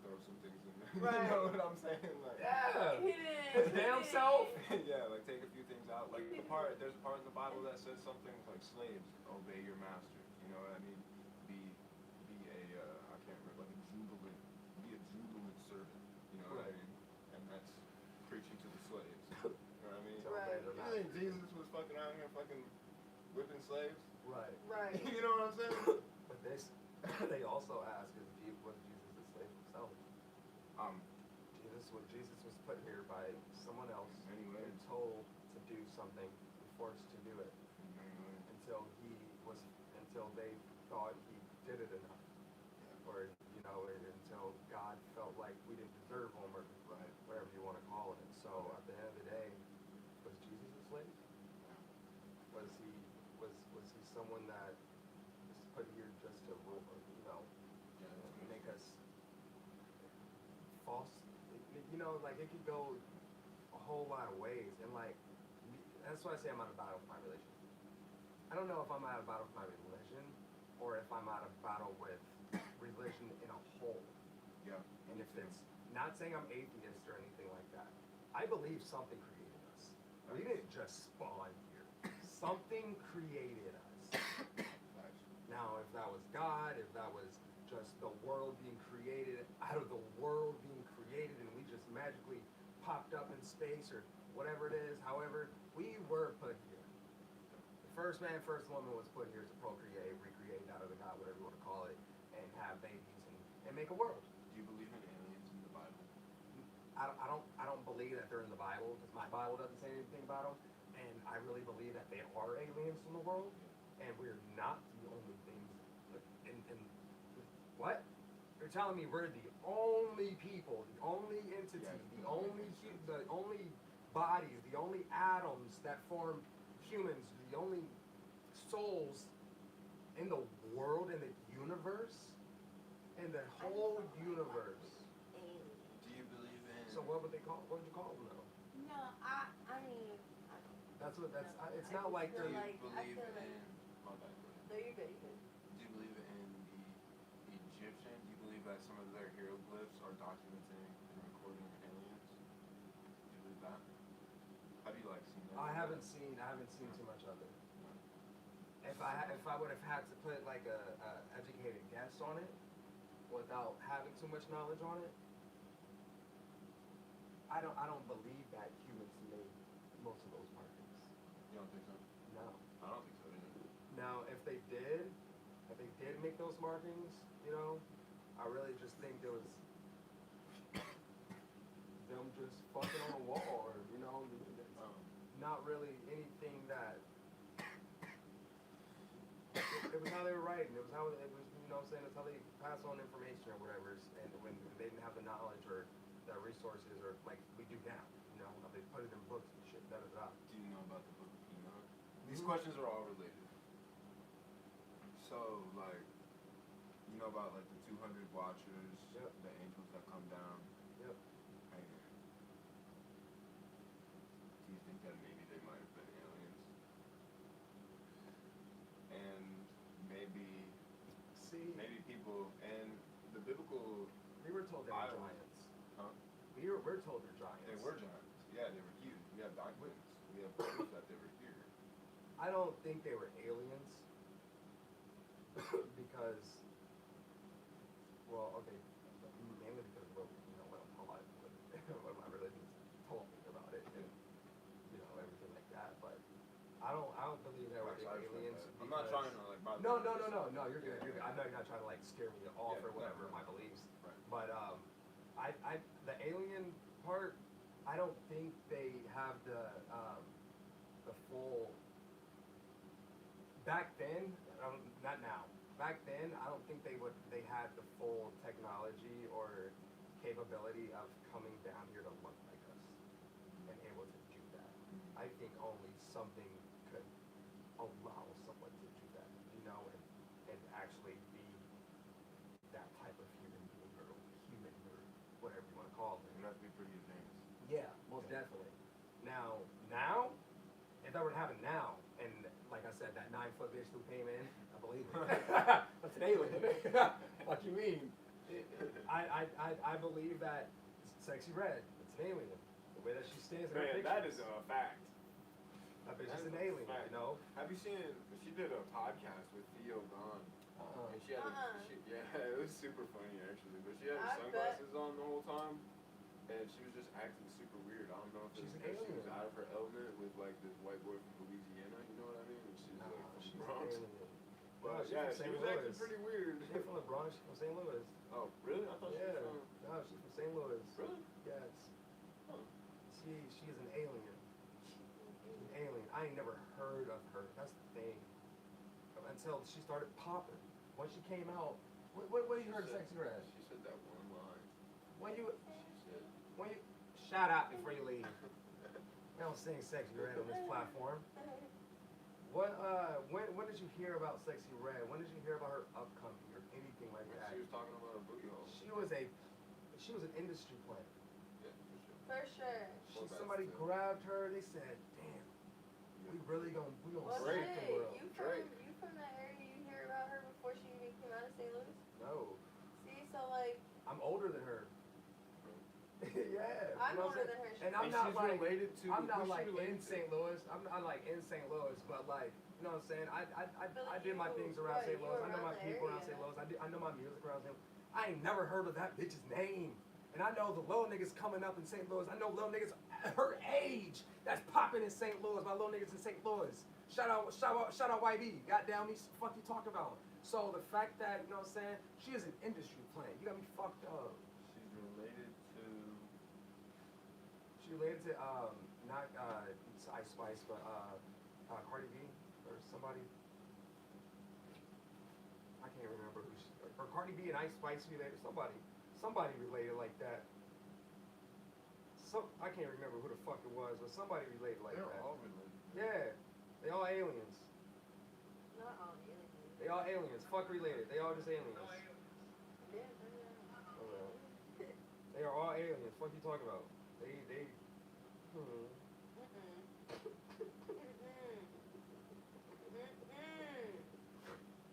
throw some things in there? Right. You know what I'm saying? Like, Yeah. Hidden. His damn self. yeah, like take a few things out. Like there's a part in the Bible that says something like slaves, obey your masters. You know what I mean? Be a I can't remember, like be a jubilant servant. You know what I mean? And that's preaching to the slaves. You know what I mean? Right. You think Jesus was fucking out here fucking whipping slaves? Right. Right. You know what I'm saying? But they also ask was Jesus a slave himself? Jesus was put here by someone else Anyway. and told to do something and forced to do it until they thought he did it enough. Or, you know, until God felt like we didn't deserve him or whatever you want to call it. So at the end of the day, was Jesus a slave? Was he someone that was put here just to rule, you know, make us false? You know, like it could go a whole lot of ways, and like that's why I say I'm out of battle with my religion. I don't know if I'm out of battle with my religion or if I'm out of battle with religion in a whole. Yeah. And if it's not saying I'm atheist or anything like that, I believe something created us. We didn't just spawn here. Something created us. Now, if that was God, if that was just the world being created out of the world being created and we just magically popped up in space or whatever it is, however, we were put here. The first man, first woman was put here to procreate, recreate out of the God, whatever you want to call it, and have babies and make a world. Do you believe in aliens in the Bible? I don't believe that they're in the Bible because my Bible doesn't say anything about them, and I really believe that they are aliens from the world, and we're not the only things. And what? You're telling me we're the only people, the only entity, the only bodies, the only atoms that form humans, the only souls in the world, in the universe, in the whole universe. Do you believe in? So what would they call? What would you call them though? No, I mean, That's what. That's. No, It's I not just like feel Do you they're. like- I believe feel in? like- My bad, go ahead. no, you're good, you're good. Do you believe in the Egyptians? Do you believe that some of their hieroglyphs are documenting and recording aliens? Do you believe that? Have you like seen that? I haven't seen too much of it. If I would have had to put like a educated guess on it, without having too much knowledge on it, I don't believe that humans made most of those markings. You don't think so? No. I don't think so either. Now, if they did make those markings, you know, I really just think it was them just fucking on a wall, or you know, not really anything that. It was how they were writing. It was how it was, you know what I'm saying? It's how they pass on information or whatever. And when they didn't have the knowledge or the resources or like we do now, you know, they put it in books and shit. Da da da. Do you know about the book of Enoch? These questions are all related. So, like, you know about like the 200 watchers, Yep. the angels that come down. Yep. And that maybe they might have been aliens. And maybe See, people, and the biblical, we were told they were Island. giants. huh? We're told they're giants. They were giants. Yeah, they were huge. We have documents. We have proof that they were here. I don't think they were aliens because, well, okay, mainly because of what what my religion told me about it, and everything like that. But I don't believe they were Sorry for aliens. that. I'm not because- trying to like bother No, you. no, no, no, no. You're good. Yeah, You're good. I know you're not trying to like scare me off Yeah, or whatever no, my no. beliefs. Right. But the alien part, I don't think they have the full. Back then, not now. Back then, I don't think they had the full technology or capability of coming down here to look like us and able to do that. I think only something could allow someone to do that, and actually be that type of human being or human or whatever you want to call it. It would have to be pretty advanced. Yeah, most definitely. Now, if that were to happen now, and like I said, that 9-foot bitch who came in, I believe it. That's an alien. What you mean? I believe that Sexy Red, it's an alien. The way that she stands in her Man, pictures. that is a fact. That bitch is That's an a alien, fact. Have you seen? She did a podcast with Theo Gone. And she had yeah, it was super funny actually. But she had her I sunglasses on the whole time, and she was just acting super weird. I don't know if She's it's an because she was alien. out of her element with like this white boy from Louisiana. You know what I mean? And she's Nah, like from she's the an Bronx. alien. But No, she's yeah, from she St. was acting Louis. pretty weird. She ain't from the Bronx, she's from St. Louis. Oh, really? I thought she Yeah. was from. No, she's from St. Louis. Really? Yes. Huh. She is an alien. She's an alien. I ain't never heard of her. That's the thing. Until she started popping. Once she came out, what you heard of Sexy Red? She said that one line. When you She said. shout out before you leave. We don't sing Sexy Red on this platform. When did you hear about Sexy Red? When did you hear about her upcoming or anything like When that? she was talking about a booty hole. She was an industry plant. Yeah, for sure. For sure. Somebody grabbed her. They said, "Damn, we gonna Well, break shit, the world." you from that area, you hear about her before she even came out of St. Louis? No, See, so like, I'm older than her. Yeah, I'm you know what older saying? than her. And I'm And not she's like related to. I'm not who's she like in related to? St. Louis. I'm not like in St. Louis, but like you know what I'm saying. I did my things around St. Louis. I know my people around St. Louis. I know my music around St. Louis. I ain't never heard of that bitch's name. And I know the little niggas coming up in St. Louis. I know little niggas her age that's popping in St. Louis. My little niggas in St. Louis. Shout out YB. Goddamn me, fuck you talking about. So the fact that you know what I'm saying, she is an industry plant. You got me fucked up. She's related to. She related to not Ice Spice, but Cardi B or somebody. I can't remember who she. Or Cardi B and Ice Spice related. Somebody related like that. I can't remember who the fuck it was, but somebody related like They're that. all related. Yeah, they all aliens. Not all aliens. They all aliens. Fuck related. They all just aliens. Yeah, Oh, well. They are all aliens. Fuck you talking about? They.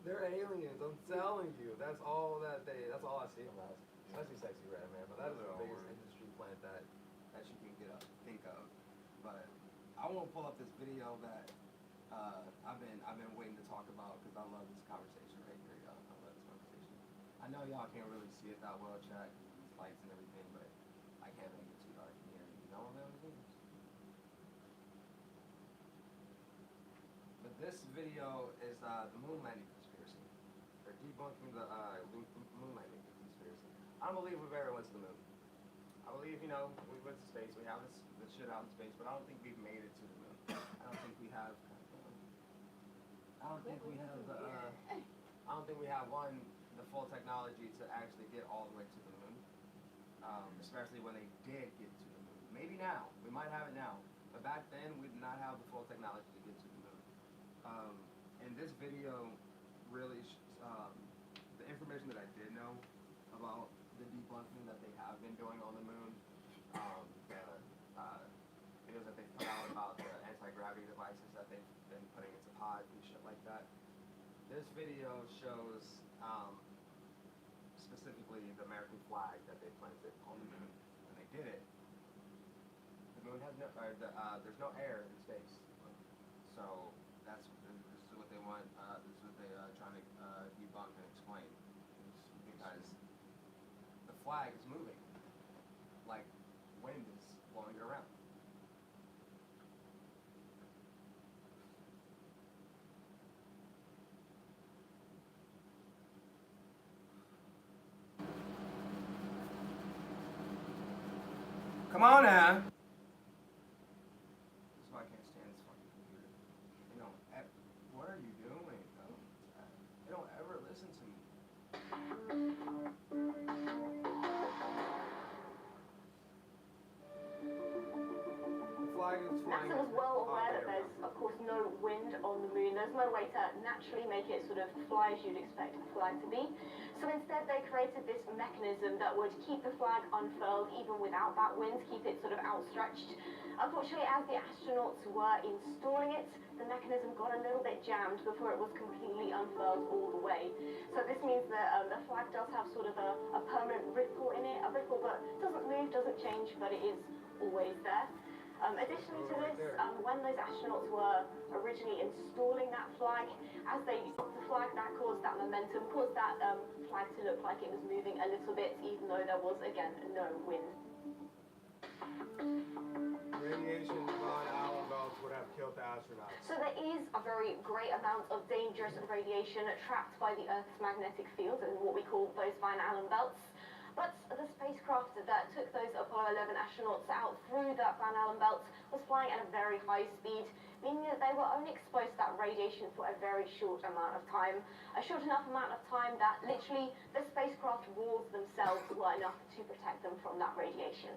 They're aliens, I'm telling you. That's all I see them as. Especially Sexy Red, man. But that is the biggest industry plant that you can think of. But I want to pull up this video that I've been waiting to talk about because I love this conversation right here, y'all. I love this conversation. I know y'all can't really see it that well, chat, these lights and everything, but I can't make it too dark in here. You know what I'm saying? But this video is the moon landing conspiracy. They're debunking the moon landing conspiracy. I don't believe we've ever went to the moon. I believe, we went to space. We have this shit out in space, but I don't think we've made it to the moon. I don't think we have. I don't think we have the full technology to actually get all the way to the moon. Especially when they did get to the moon. Maybe now. We might have it now. But back then, we did not have the full technology to get to the moon. And this video really, the information that I did know about the debunking that they have been doing on the moon, the videos that they put out about the gravity devices that they've been putting into pods and shit like that. This video shows specifically the American flag that they planted on the moon. When they did it, the moon has no, there's no air in space. So this is what they want. This is what they're trying to debunk and explain. Because the flag is moving, like wind is blowing it around. Come on now. This is why I can't stand this fucking computer. You know, what are you doing? They don't ever listen to me. The flag is flying. NASA was well aware that there's, of course, no wind on the moon. There's no way to naturally make it sort of fly as you'd expect a flag to be. So instead they created this mechanism that would keep the flag unfurled even without that wind, keep it sort of outstretched. Unfortunately, as the astronauts were installing it, the mechanism got a little bit jammed before it was completely unfurled all the way. So this means that the flag does have sort of a permanent ripple in it, a ripple that doesn't move, doesn't change, but it is always there. Additionally to this, when those astronauts were originally installing that flag, as they stopped the flag, that caused that momentum, caused that flag to look like it was moving a little bit, even though there was, again, no wind. Radiation von Allen belts would have killed the astronauts. So there is a very great amount of dangerous radiation trapped by the Earth's magnetic field, and what we call those Van Allen belts. But the spacecraft that took those Apollo 11 astronauts out through that Van Allen belt was flying at a very high speed, meaning that they were only exposed to that radiation for a very short amount of time. A short enough amount of time that literally the spacecraft walls themselves were enough to protect them from that radiation.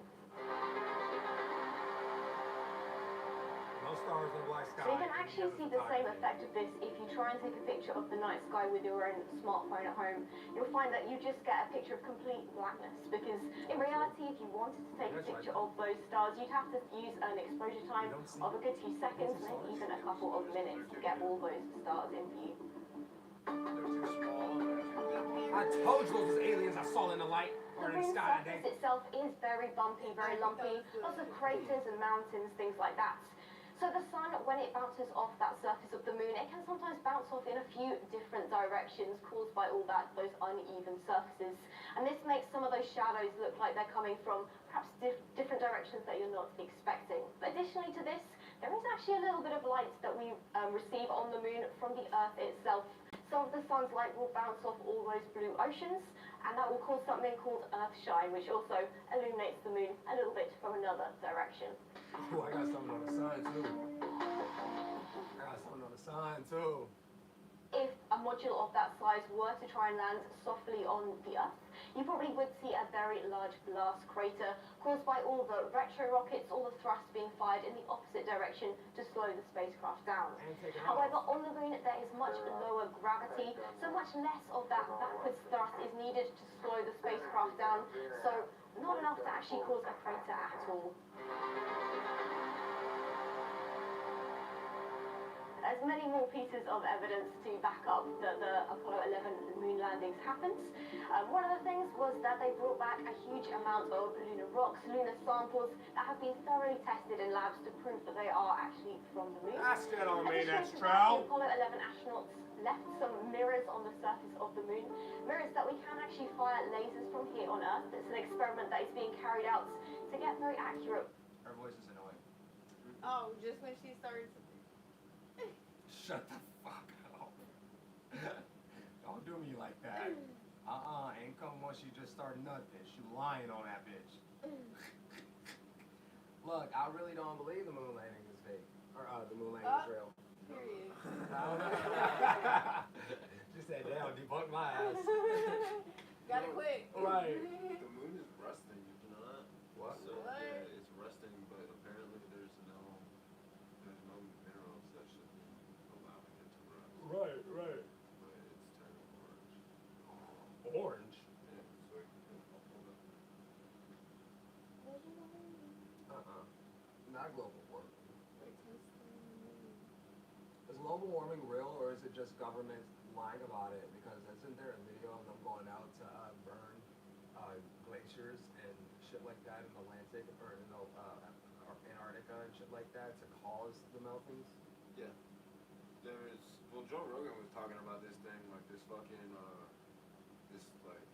No stars, no black sky. So you can actually see the same effect of this if you try and take a picture of the night sky with your own smartphone at home. You'll find that you just get a picture of complete blackness, because in reality, if you wanted to take a picture of those stars, you'd have to use an exposure time of a good few seconds, maybe even a couple of minutes to get all those stars in view. I told you those was aliens I saw in the light The or in the moon's sky surface today. itself is very bumpy, very lumpy, lots of craters and mountains, things like that. So the sun, when it bounces off that surface of the moon, it can sometimes bounce off in a few different directions caused by all those uneven surfaces. And this makes some of those shadows look like they're coming from perhaps different directions that you're not expecting. But additionally to this, there is actually a little bit of light that we receive on the moon from the Earth itself. Some of the sun's light will bounce off all those blue oceans, and that will cause something called Earthshine, which also illuminates the moon a little bit from another direction. Ooh, I got something on the sign too. I got something on the sign too. If a module of that size were to try and land softly on the Earth, you probably would see a very large blast crater caused by all the retro rockets, all the thrust being fired in the opposite direction to slow the spacecraft down. However, on the moon there is much lower gravity, so much less of that backwards thrust is needed to slow the spacecraft down, so not enough to actually cause a crater at all. There's many more pieces of evidence to back up that the Apollo 11 moon landings happened. One of the things was that they brought back a huge amount of lunar rocks, lunar samples that have been thoroughly tested in labs to prove that they are actually from the moon. That's still on me, that's The true. Apollo 11 astronauts left some mirrors on the surface of the moon, mirrors that we can actually fire lasers from here on Earth. It's an experiment that is being carried out to get very accurate. Her voice is annoying. Oh, just when she started. Shut the fuck up. Don't do me like that. Ain't come once you just start nothing. She lying on that bitch. Look, I really don't believe the moon landing is fake. Or the moon landing is real. Period. She said, damn, debunk my ass. Got it quick. Right. The moon is rusting, you know that? What? So, What? yeah, it's rusting, but apparently there's no minerals that should be allowing it to rust. Right, right. But it's turning orange. Orange? Yeah, so it can hold up. Not global warming. global warming real, or is it just government lying about it? Because isn't there a video of them going out to burn glaciers and shit like that in the Atlantic or in the Antarctica and shit like that to cause the meltings? Yeah. There's, well, Joe Rogan was talking about this thing, like this fucking, this like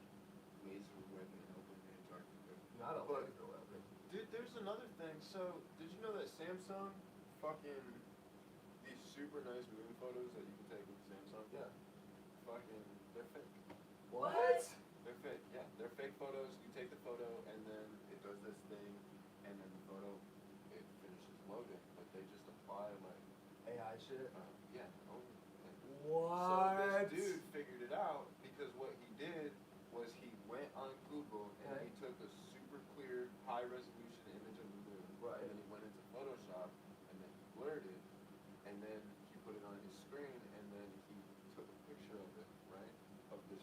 laser weapon open the Antarctica. Not a But- laser weapon. Dude, there's another thing. So, did you know that Samsung fucking, these super nice moon photos that you can take with Samsung? Yeah. Fucking, they're fake. What? They're fake, yeah. They're fake photos. You take the photo and then it does this thing and then the photo, it finishes loading. But they just apply like, AI shit? yeah, only. What? So this dude figured it out because what he did was he went on Google and Okay. he took a super clear, high resolution image of the moon. Right. And then he went into Photoshop and then he blurred it and then he put it on his screen and then he took a picture of it, right? Of this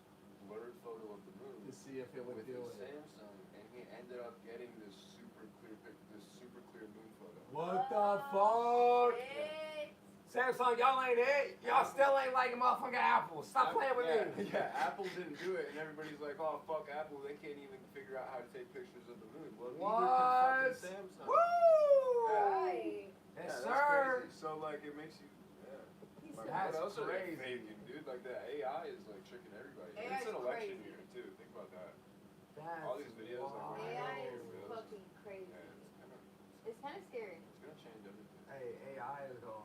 blurred photo of the moon To see if it would with do his it. Samsung, and he ended up getting this super clear moon photo. What the fuck? Shit. Samsung, y'all ain't it. Y'all still ain't like a motherfucking Apple. Stop playing with yeah, me. Yeah, Apple didn't do it, and everybody's like, "Oh, fuck Apple! They can't even figure out how to take pictures of the moon." Well, What? neither can fucking Samsung. Woo! Right. Yes, Yeah, that's sir. crazy. So like, it makes you. Yeah. He's Like, That's what else are they crazy. faking, dude? Like that AI is like tricking everybody. AI It's an is election crazy. year too. Think about that. That's All these videos, like, wild. AI is Real. fucking crazy. Yeah, It's kind of scary. it's gonna change everything. Hey, AI is going.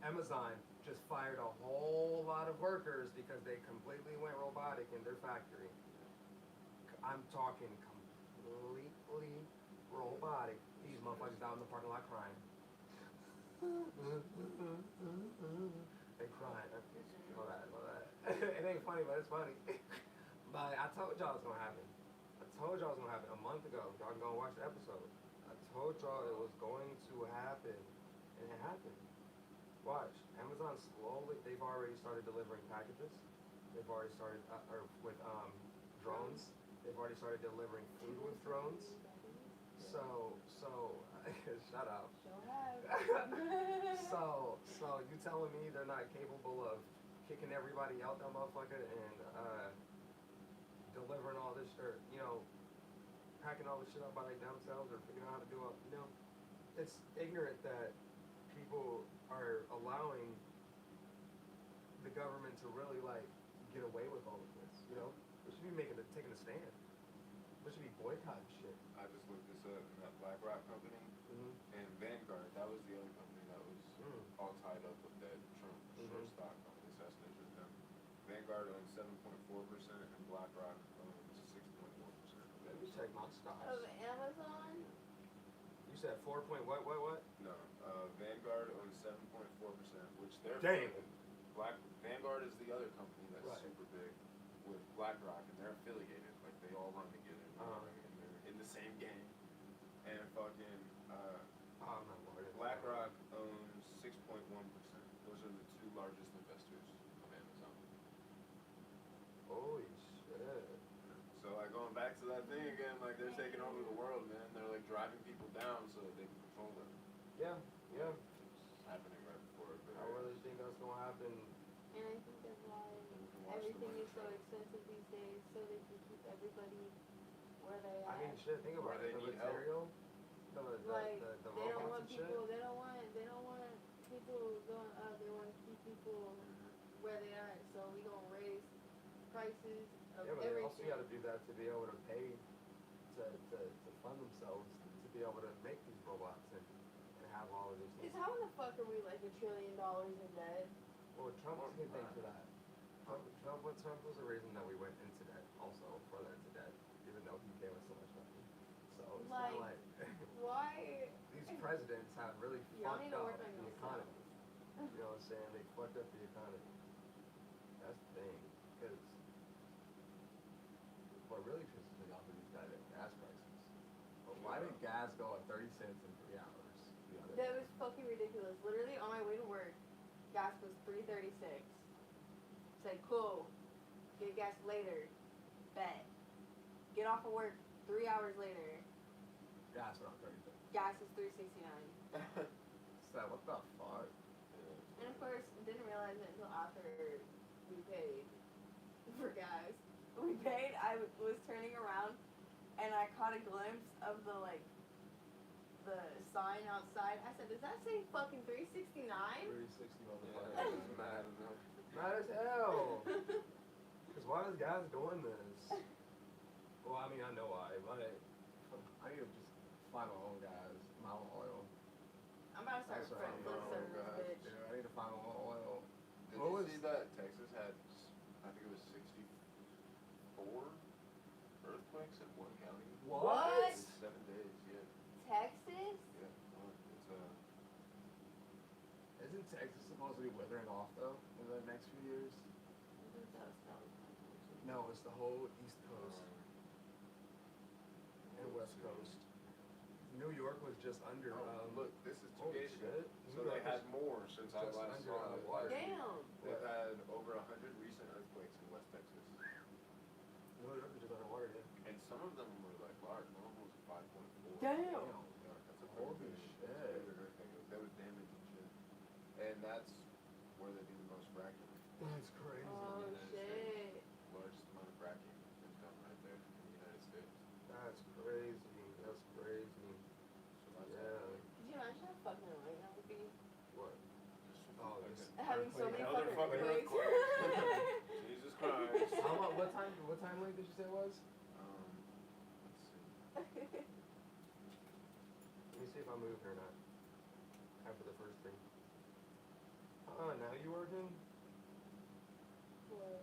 Amazon just fired a whole lot of workers because they completely went robotic in their factory. I'm talking completely robotic. These motherfuckers out in the parking lot crying. They crying. Know that. It ain't funny, but it's funny. But I told y'all it's gonna happen. I told y'all it was gonna happen a month ago. Y'all can go watch the episode. I told y'all it was going to happen, and it happened. Watch, Amazon slowly. They've already started delivering packages. They've already started with drones. They've already started delivering food with drones. So shut up. So you telling me they're not capable of kicking everybody out that motherfucker and delivering all this, or packing all this shit up by like themselves, or figuring out how to do it? It's ignorant that people are allowing the government to really like get away with all of this. We should be taking a stand. We should be boycotting shit. I just looked this up, and that BlackRock company and Vanguard, that was the other company that was all tied up with that Trump short stock on the assassination of them. Vanguard owns 7.4% and BlackRock owns 6.1%. Let me check my stocks. Of Amazon? You said 4 point what? No, Vanguard owns 7.4%, which they're Damn. Vanguard is the other company that's Right. super big with BlackRock, and they're affiliated, like they all run together, you know what I mean? They're in the same game. And fucking Oh, I'm not worried. BlackRock owns 6.1%. Those are the two largest investors of Amazon. Holy shit. So like going back to that thing again, like they're taking over the world, man. They're like driving people down so that they can control them. Yeah. It's happening right before it. I really think that's gonna happen. And I think that's why everything is so expensive these days, so they can keep everybody where they I mean, at. shit. Think about Where it. they The need help. material, the Like the they don't robots want and shit. people. They don't want people going up. They want to keep people where they are. So we gonna raise prices of Yeah, but they also everything. got to do that to be able to pay to fund themselves to be able to make these robots and have all of these Cause things. how in the fuck are we like $1 trillion in debt? Well, Trump was a good thing for that. Trump was the reason that we went into debt, also further into debt, even though he gave us so much money. So it's not Like, like Why? these presidents have really Y'all fucked need to up work on the yourself. economy. You know what I'm saying? They fucked up the economy. That's the thing. Because what really pisses me off is these goddamn gas prices. But why did gas go at 30 cents in 3 hours the other That day? was fucking ridiculous. Literally on my way to work, gas was $3.36. Said cool. Get gas later. Bet. Get off of work 3 hours later. Gas went up 30 cents. Gas is $3.69. said, what the fuck? And of course, didn't realize it until after we paid for gas. We paid, I was turning around and I caught a glimpse of the sign outside. I said, does that say fucking 369? 360 motherfucker. Yeah, it's mad enough. Mad as hell. Cause why does gas doing this? Well, I mean, I know why, but I need to just find my own gas, my own oil. I'm about to start That's right. front flip serving this Oh, bitch. Yeah, I need to find my own oil. Did What you was- see that Texas had, I think it was 64 earthquakes in one county? What? In 7 days, yeah. Texas? Yeah, well, it's Isn't Texas supposed to be withering off though in the next few years? No, it's the whole East Coast and West Coast. New York was just under. look, this is holy Tugacia. shit. So New they York had was more since I just last under saw it. water. Damn. They've had over 100 recent earthquakes in West Texas. New York was just underwater, yeah. And some of them were like large. One of them was 5.4. Damn. Yeah, that's a Holy pretty shit. big earthquake. That was damaging shit. And that's where they do the most fracking. That's crazy. Oh shit. Largest amount of fracking is done right there in the United States. That's crazy. That's crazy. So that's Yeah. Could you imagine how fucking annoying that would be? What? Oh, this Having so many Another fucking fucking earthquakes. Jesus Christ. How much? What time length did you say it was? Let's see. Let me see if I'm moving or not. After the first thing. Now you working? What?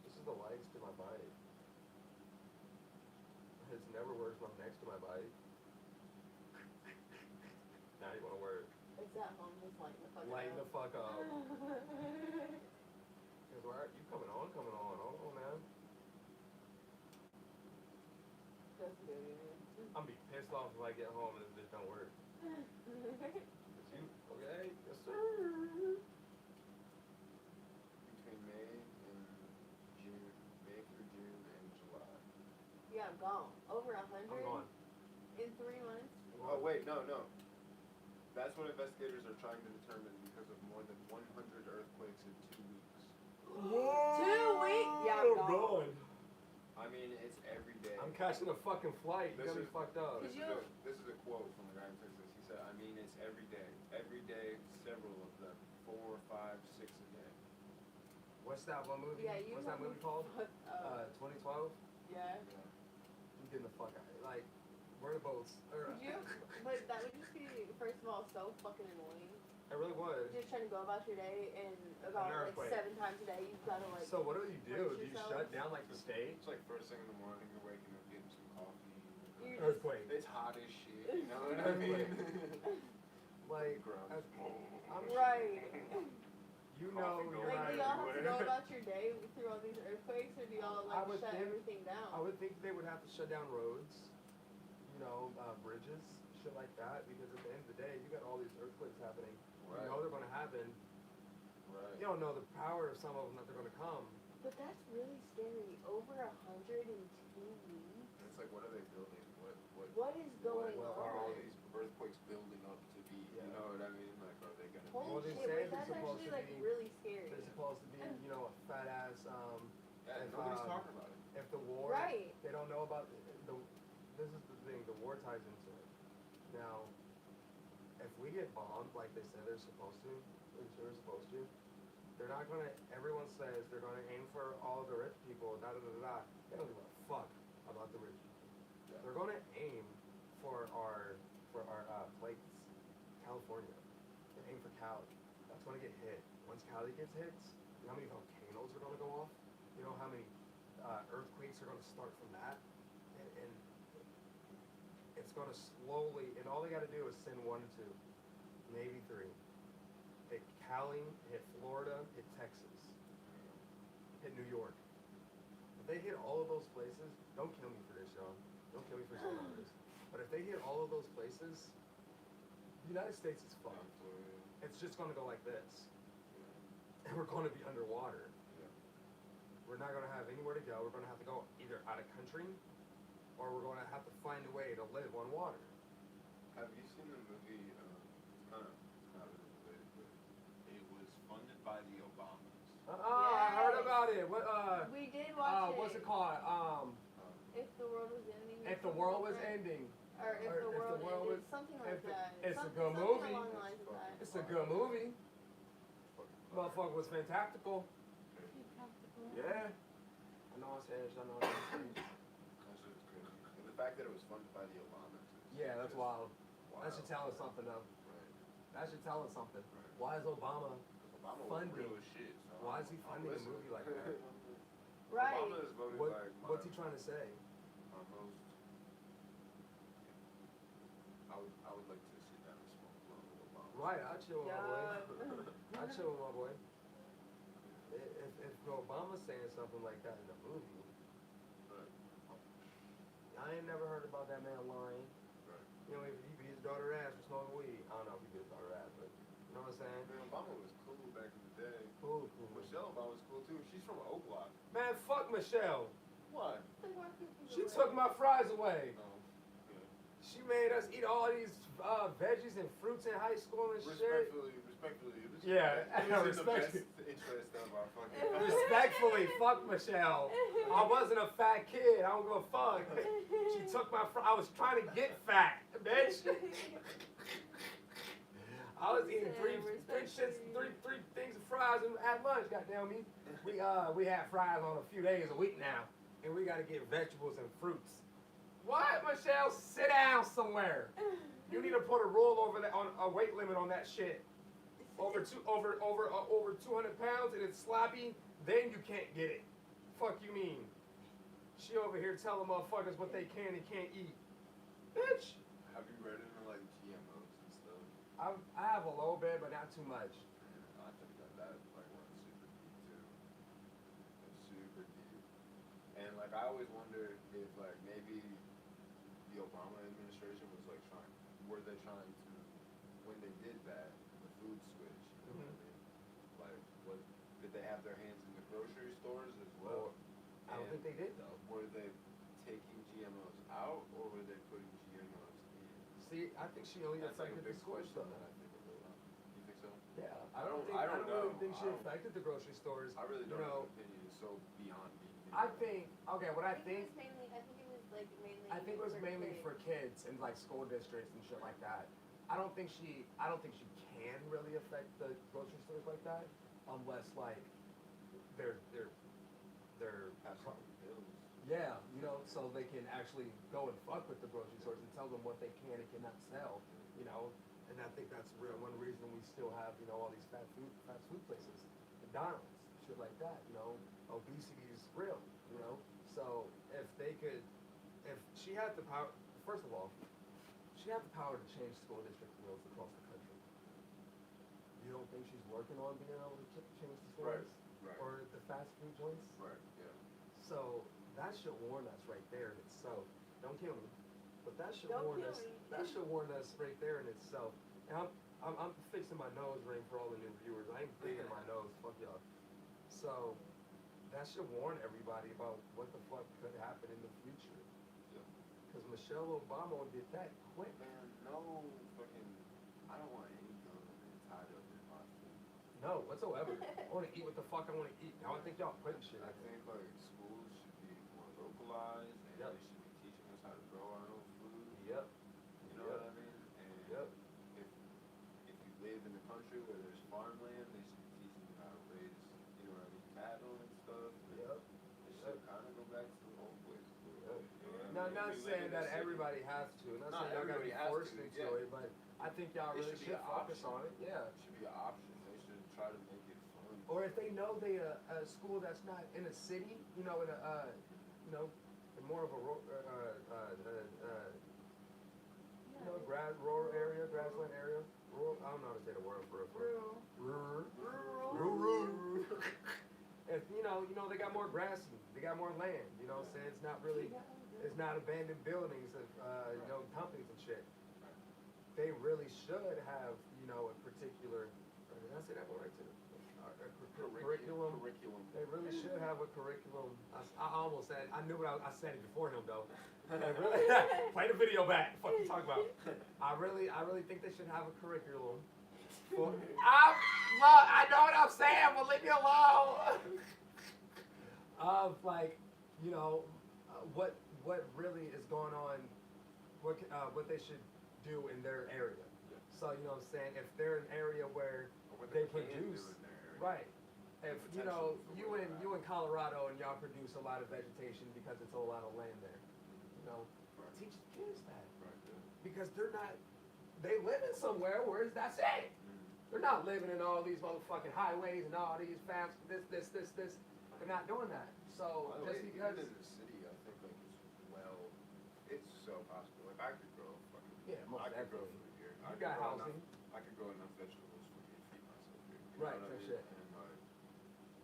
This is the lights to my bike. It's never worked when I'm next to my bike. Now you wanna work. It's at home just lighting the fuck Lighten the up. fuck up. Cause why are you coming on? Hold on, man. That's good. I'm be pissed off if I get home and this don't work. Is you okay? Yes, sir. Between May and June, May through June and July. Yeah, I'm gone. Over 100 I'm gone. in 3 months. Oh wait, no. That's what investigators are trying to determine because of more than 100 earthquakes in 2 weeks. 2 weeks? Yeah, I'm gone. I mean, it's every day. I'm catching a fucking flight. You This got me is- fucked up. This is a quote from the guy in Texas. He said, I mean, it's every day. Every day, several of them. 4, 5, 6 a day. What's that one movie? Yeah, you What's that know movie called? 2012? yeah. I'm getting the fuck out. Like, where are the boats? Could you? But that would just be, first of all, so fucking annoying. It really was. You're just trying to go about your day, and about An like earthquake. 7 times a day, you've got to like. So what do you do? brace Do you yourself. shut down like the stage? It's like first thing in the morning, you're waking up, getting some coffee. You're Earthquake. It's hot as shit, you know what I mean? Like, Grunge. I'm Right. You know, Coffee you're going Like, right. do y'all have to go everywhere. about your day through all these earthquakes, or do y'all I like would shut think- everything down? I would think they would have to shut down roads, bridges, shit like that, because at the end of the day, you got all these earthquakes happening. Right. You know they're gonna happen. Right. You don't know the power of some of them that they're gonna come. But that's really scary. Over 100 in 2 weeks. It's like, what are they building? What is going what are all on? these earthquakes building up to be? Yeah. You know what I mean? Like, are they gonna Holy Well, they shit, say wait, they're that's supposed actually to like be- really scary. They're supposed to be, a fat ass. Yeah, if, nobody's talking about it. If the war, Right. they don't know about the. This is the thing. The war ties into it. Now, if we get bombed like they say they're supposed to, they're not gonna. Everyone says they're gonna aim for all the rich people. Da da da da. They don't give a fuck about the rich people. Yeah. They're gonna aim for our plates, California. They aim for Cali. That's gonna get hit. Once Cali gets hit, you know how many volcanoes are gonna go off? You know how many earthquakes are gonna start from that? And it's gonna slowly, and all they gotta do is send 1 to 2, maybe 3. Hit Cali, hit Florida, hit Texas, hit New York. If they hit all of those places, don't kill me for this, y'all. Don't kill me for saying all this. But if they hit all of those places, the United States is fucked. It's just gonna go like this. And we're gonna be underwater. Yeah. We're not gonna have anywhere to go. We're gonna have to go either out of country, or we're gonna have to find a way to live on water. Have you seen the movie? It's kind of I heard about it. What We did watch it. what's it called? If the world was ending. or If the world was something like ending. that. Or if the world ended. Something like that. It's a Something- good something movie. along the lines of that. It's a good movie. Motherfucker was fantastical. Yeah. I know I'm Spanish. I know I'm Spanish. That shit was crazy. And the fact that it was funded by the Obamas. is Yeah, that's just wild. wild. That should tell us something though. Right. That should tell us something. Right. Why is Obama? Obama was Funding. real as shit. So Why is he I'm funding a listening. movie like that? Right. Obama is voted What, like what's he trying to say? my most. I would like to sit down and smoke blunt with Obama. Right, I chill with my boy. Yeah. I chill with my boy. If Obama's saying something like that in a movie, Right. I ain't never heard about that man lying. Right. You know, if he beat his daughter ass for smoking weed. I don't know if he beat his daughter ass, but you know what I'm saying? Man, Obama was cool back in the day. Cool. Michelle Obama was cool too. She's from an O Block. Man, fuck Michelle. Why? She took my fries away. No. Yeah. She made us eat all these veggies and fruits in high school and shit. Respectfully. It was, Yeah, it was in the respect- best interest of our fucking. Respectfully, fuck Michelle. I wasn't a fat kid. I don't give a fuck. She took my I was trying to get fat, bitch. I was eating three things of fries at lunch. Goddamn me. We had fries on a few days a week now, and we got to get vegetables and fruits. What, Michelle? Sit down somewhere. You need to put a rule over that on a weight limit on that shit. Over 200 pounds and it's sloppy, then you can't get it. Fuck you mean? She over here telling motherfuckers what they can and can't eat. Bitch. Have you read into like GMOs and stuff? I have a little bit, but not too much. I think that like runs super deep too. It's super deep. And like I always wonder if like maybe the Obama administration was like were they trying to, when they did that, the food switch, you know what I mean? Like did they have their hands in the grocery stores as well? I don't think they did though. Were they taking GMOs out or were they putting GMOs in? See, I think she only That's like a affected the big schools question though. that I think about. You think so? Yeah, I don't know. really think she I don't- affected the grocery stores. I really You don't know, have an opinion. It's so beyond me. I think what I think. It was mainly. I think it was mainly for kids and like school districts and shit like that. I don't think she can really affect the grocery stores like that unless like they're Have some bills. yeah, you know, so they can actually go and fuck with the grocery stores and tell them what they can and cannot sell, you know. And I think that's one reason we still have, you know, all these fast food places, McDonald's, shit like that, you know. Obesity is real, you know. So if she had the power, first of all, she had the power to change school district rules across the country. You don't think she's working on being able to change the stores Right. or the fast food joints? Right. Yeah. So that should warn us right there in itself. Don't kill me, but that should Don't warn kill us. me. That should warn us right there in itself. And I'm fixing my nose ring for all the new viewers. I ain't digging my nose. Fuck y'all. So that should warn everybody about what the fuck could happen in the future. Yeah. Because Michelle Obama did that quick. Man, no fucking. I don't want any government tied up in my food. No, whatsoever. I want to eat what the fuck I want to eat. I don't think y'all putting shit I like that. think like schools should be more localized and Yep. they should be teaching us how to grow our own food. Yep. You know what I mean? And Yep. if you live in a country where there's farmland, they should be teaching you how to raise, you know what I mean, cattle and stuff. And Yep. It should kind of go back to the old ways. a little bit, you know what I Now, mean? not If we live saying in a that city- everybody has to. Not Not saying y'all gotta be everybody has forced to, into yeah. it, but I think y'all It really should be should an focus option. on it. Yeah. It should be an option. They should try to make it fun. Or if they know they a school that's not in a city, you know, in a you know, in more of a you know, rural area, grassland area. Rural. I don't know how to say the word for it. Rural. If you know, they got more grassy. They got more land. You know what I'm saying? It's not really. It's not abandoned buildings of, you know, companies and shit. They really should have, you know, a particular, did I say that one right too? Curriculum. They really should have a curriculum. I almost said, I knew what I said it before him though. They really, play the video back. What you talking about? I really think they should have a curriculum I know what I'm saying, but leave me alone. Of like, you know, what really is going on, what they should do in their area. Yeah. So you know what I'm saying. If they're an area where Or what they can do produce, in their area. right. If you know Potential for you where in they're you in Colorado and y'all produce a lot of vegetation because it's a lot of land there, you know, Right. teach the kids that Right. Yeah. because they're not. They live in somewhere where that's it. They're not living in all these motherfucking highways and all these fast this. They're not doing that. So By the just way, because, even in the city, I think like it's so possible. Like I could grow fucking. Yeah, most I could grow definitely. food here. You I could got grow housing. I could grow enough vegetables for me to feed myself here. You Right, know what for I mean? sure. And like,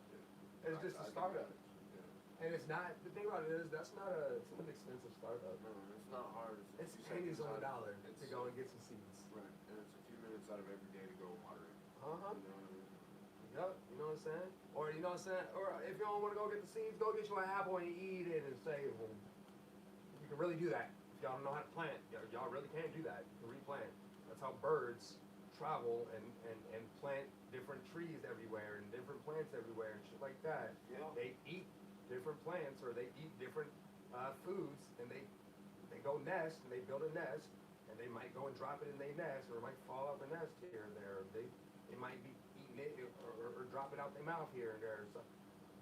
yeah. it's just a I can startup, manage. Yeah. and it's not. The thing about it is that's not it's an expensive startup. No, it's not hard. It's a few pennies seconds on the out- dollar to go and get some seeds. Right, and it's a few minutes out of every day to go water it. Uh huh. You know what I mean? Yup. You know what I'm saying? Or you know what I'm saying? Or if you don't want to go get the seeds, go get you an apple and eat it and say, well, you can really do that. If y'all don't know how to plant, y'all really can do that. You can replant. That's how birds travel and plant different trees everywhere and different plants everywhere and shit like that. Yeah. They eat different plants or they eat different foods and they go nest and they build a nest and they might go and drop it in their nest or it might fall out the nest here and there. They might be eating it or drop it out their mouth here and there. So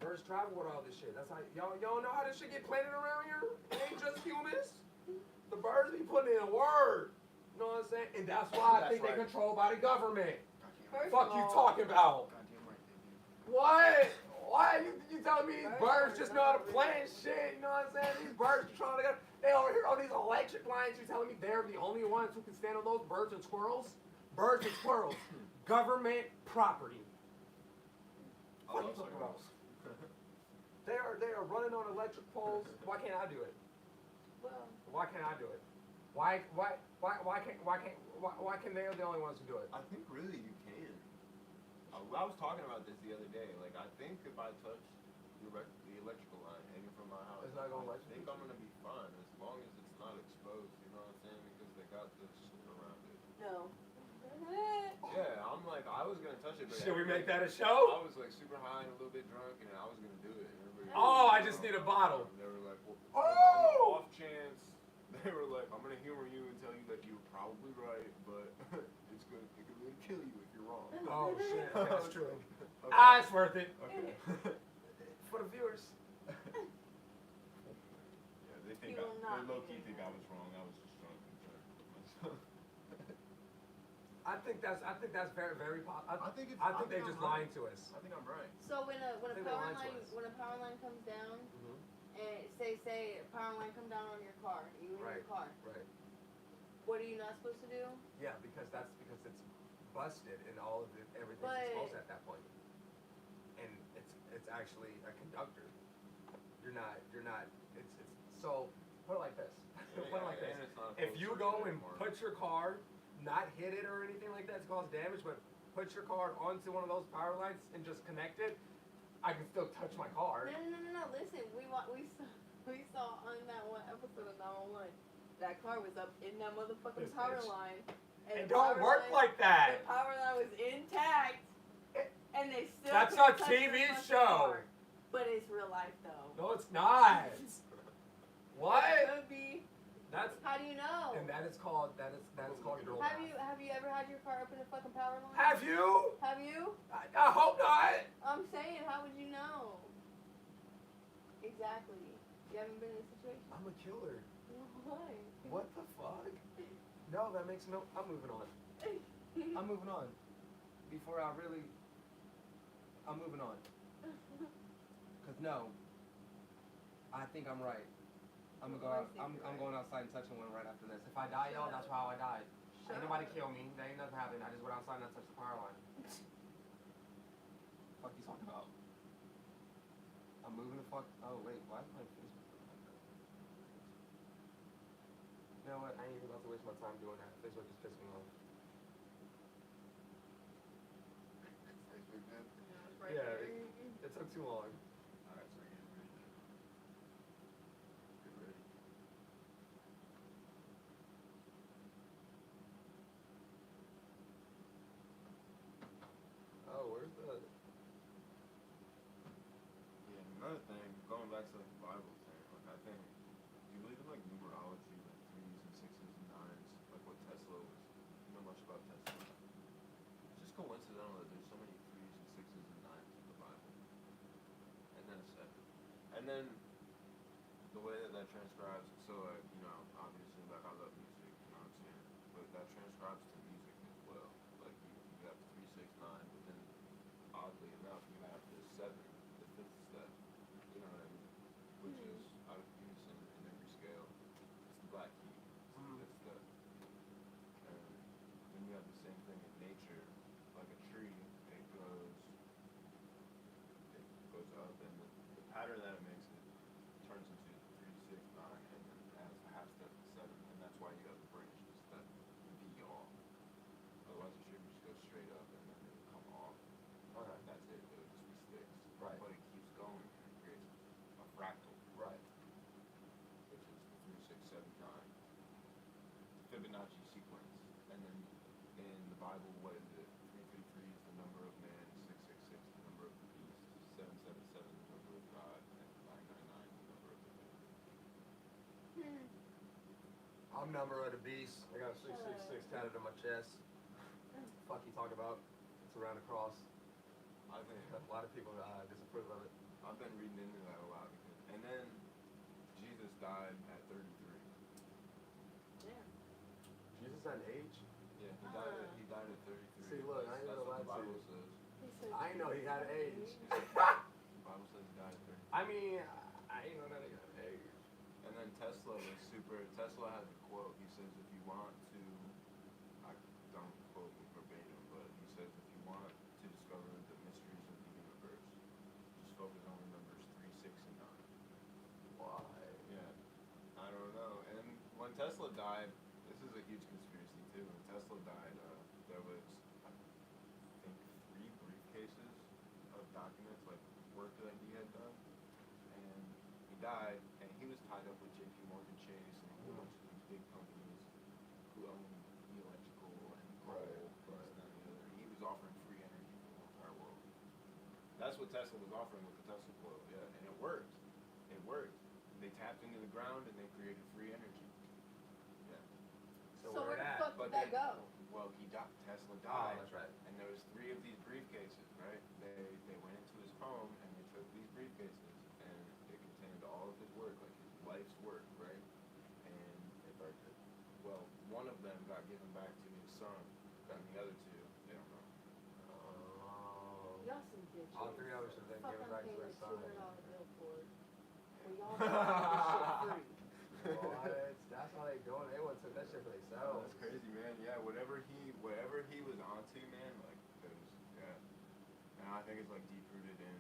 birds travel with all this shit. That's how y'all know how this shit get planted around here? It ain't just humans. The birds be putting in a word. You know what I'm saying? And that's why I think That's they're right. controlled by the government. First Fuck of you all- talking about? Goddamn right they do. What? Why you telling me these Birds birds are just know how to not plant shit? You know what I'm saying? These birds are trying to get. They over here on these electric lines. You telling me they're the only ones who can stand on those birds and squirrels? Birds and squirrels, government property. I What are you love talking about? squirrels. They are running on electric poles. Why can't I do it? Well, Why can't I do it? Why can they are the only ones who do it? I think really you can. I was talking about this the other day. Like I think if I touch the electrical line hanging from my house, It's not gonna I electrocute think I'm gonna be fine as long as it's not exposed. You know what I'm saying? Because they got the shit around it. no. Yeah, I'm like I was gonna touch it, but Should we make everybody- that a show? I was like super high and a little bit drunk, and I was gonna do it. And everybody Oh, was I like, just need a bottle. They were like, well, Oh! on the off chance, they were like, I'm gonna humor you and tell you that you're probably right, but it could really kill you if you're wrong. Oh shit, that's true. Okay. Ah, it's worth it. Okay. For the viewers. Yeah, they think You will not they low be key doing think I that. was wrong. I was just drunk and trying to put myself. I think that's very very I think it's- I I think they think just I'm lying to us. I think I'm right. So when a I think they power lied to line us. when a power line comes down Mhm. and say a power line come down on your car, you in Right. your car. Right. What are you not supposed to do? Yeah, because it's busted and all of it, everything's But- exposed at that point. And it's actually a conductor. You're not it's so put it like this. Put it like this. And it's not a If closed you circuit go and anymore. put your car, not hit it or anything like that to cause damage, but put your car onto one of those power lines and just connect it, I can still touch my car. No. Listen, we saw on that one episode of 911 that car was up in that motherfucking This power bitch. line. It the don't power work line- like that. The power line was intact, It- and they still. That's couldn't a touch TV the fucking show. car. But it's real life though. No, it's not. What? It could be. That's How do you know? and that is called girl Have math. you ever had your car up in a fucking power line? Have you? Have you? I hope not. I'm saying, how would you know? Exactly. You haven't been in a situation. I'm a killer. Why? What the fuck? No, that makes no. I'm moving on. I'm moving on. Before I really. I'm moving on. Cause no. I think I'm right. I'm gonna go out. I'm going outside and touching one right after this. If I die, y'all, that's how I died. Ain't nobody kill me. There ain't nothing happened. I just went outside and I touched the power line. Fuck you talking about? I'm moving the fuck. Oh wait, why is my Facebook looking like that? You know what? I ain't even about to waste my time doing that. Facebook just pissed me off. Facebook did? Right Yeah, there. It took too long. Alright, so get ready. Get ready. Another thing, going back to like the Bible thing, like I think, do you believe in like numerology, like threes and sixes and nines, like what Tesla was? You know much about Tesla? It's just coincidental that there's so many threes and sixes and nines in the Bible, and then a seven, and then the way that that transcribes. So like obviously like I love music, you know what I'm saying, but that transcribes to music as well. Like you have 3, 6, 9, but then oddly enough you have the seven, the fifth step. You know what I mean? Which is out of unison in every scale. It's the black key. It's the fifth step. And then you have the same thing in nature. Like a tree, it goes up, and the pattern that it makes, it turns into 3, 6, 9, and then adds a half step to 7, and that's why you have the branch to step V off. Otherwise, the tree would just go straight up, and then it would come off. Okay. That's it. It would just be sticks. Right. But it keeps going, and it creates a fractal, Right. which is 3, 6, 7, 9. Fibonacci sequence. And then in the Bible, what is it? 333 is the number of man, 666 the number of the beast, 777 the number of God, and 999 the number of the man. I'm number of the beast. I got 666 tatted on my chest. Fuck you talk about? It's around the cross. I think A lot of people disapprove of it. I've been reading into that a lot because, and then Jesus died at 33. Yeah. Jesus had an age? Yeah, he died at 33. See, look, I ain't That's gonna what lie the to Bible you. says. He said I know he had an age. The Bible says he died at 33. I mean, I ain't know that he had an age. And then Tesla was super. Tesla has a quote. He says, if you want to, I don't quote him verbatim, but he says, if you want to discover the mysteries of the universe, just focus on the numbers 3, 6, and 9. Why? Yeah, I don't know. And when Tesla died, this is a huge conspiracy too. When Tesla died, there was, I think, 3 briefcases of documents, like work that he had done, and he died, and he was tied up with J.P. Morgan Chase and a whole bunch of these big companies who own the electrical and coal, Right. this, that, and the other. And he was offering free energy for the entire world. That's what Tesla was offering with the Tesla coil, yeah, and it worked. It worked. They tapped into the ground and they created free energy. Yeah. So where where it the at? fuck But did that then- go? Well, Tesla Oh, died, that's right. and there was 3 of these briefcases, right? They went into his home and they took these briefcases, and it contained all of his work, like his life's work, right? And They burnt it. well, one of them got given back to his son, and the other 2, they don't know. Oh. Y'all some bitches. All 3 of us have been Fuck, given I'm back to paying their a son. $200 bill for it. Well, y'all got this shit free. What? That's how they doing. They wouldn't took that shit for Oh, themselves. that's crazy, man. Yeah, whatever he was onto, man, like, yeah. And I think it's like deep rooted in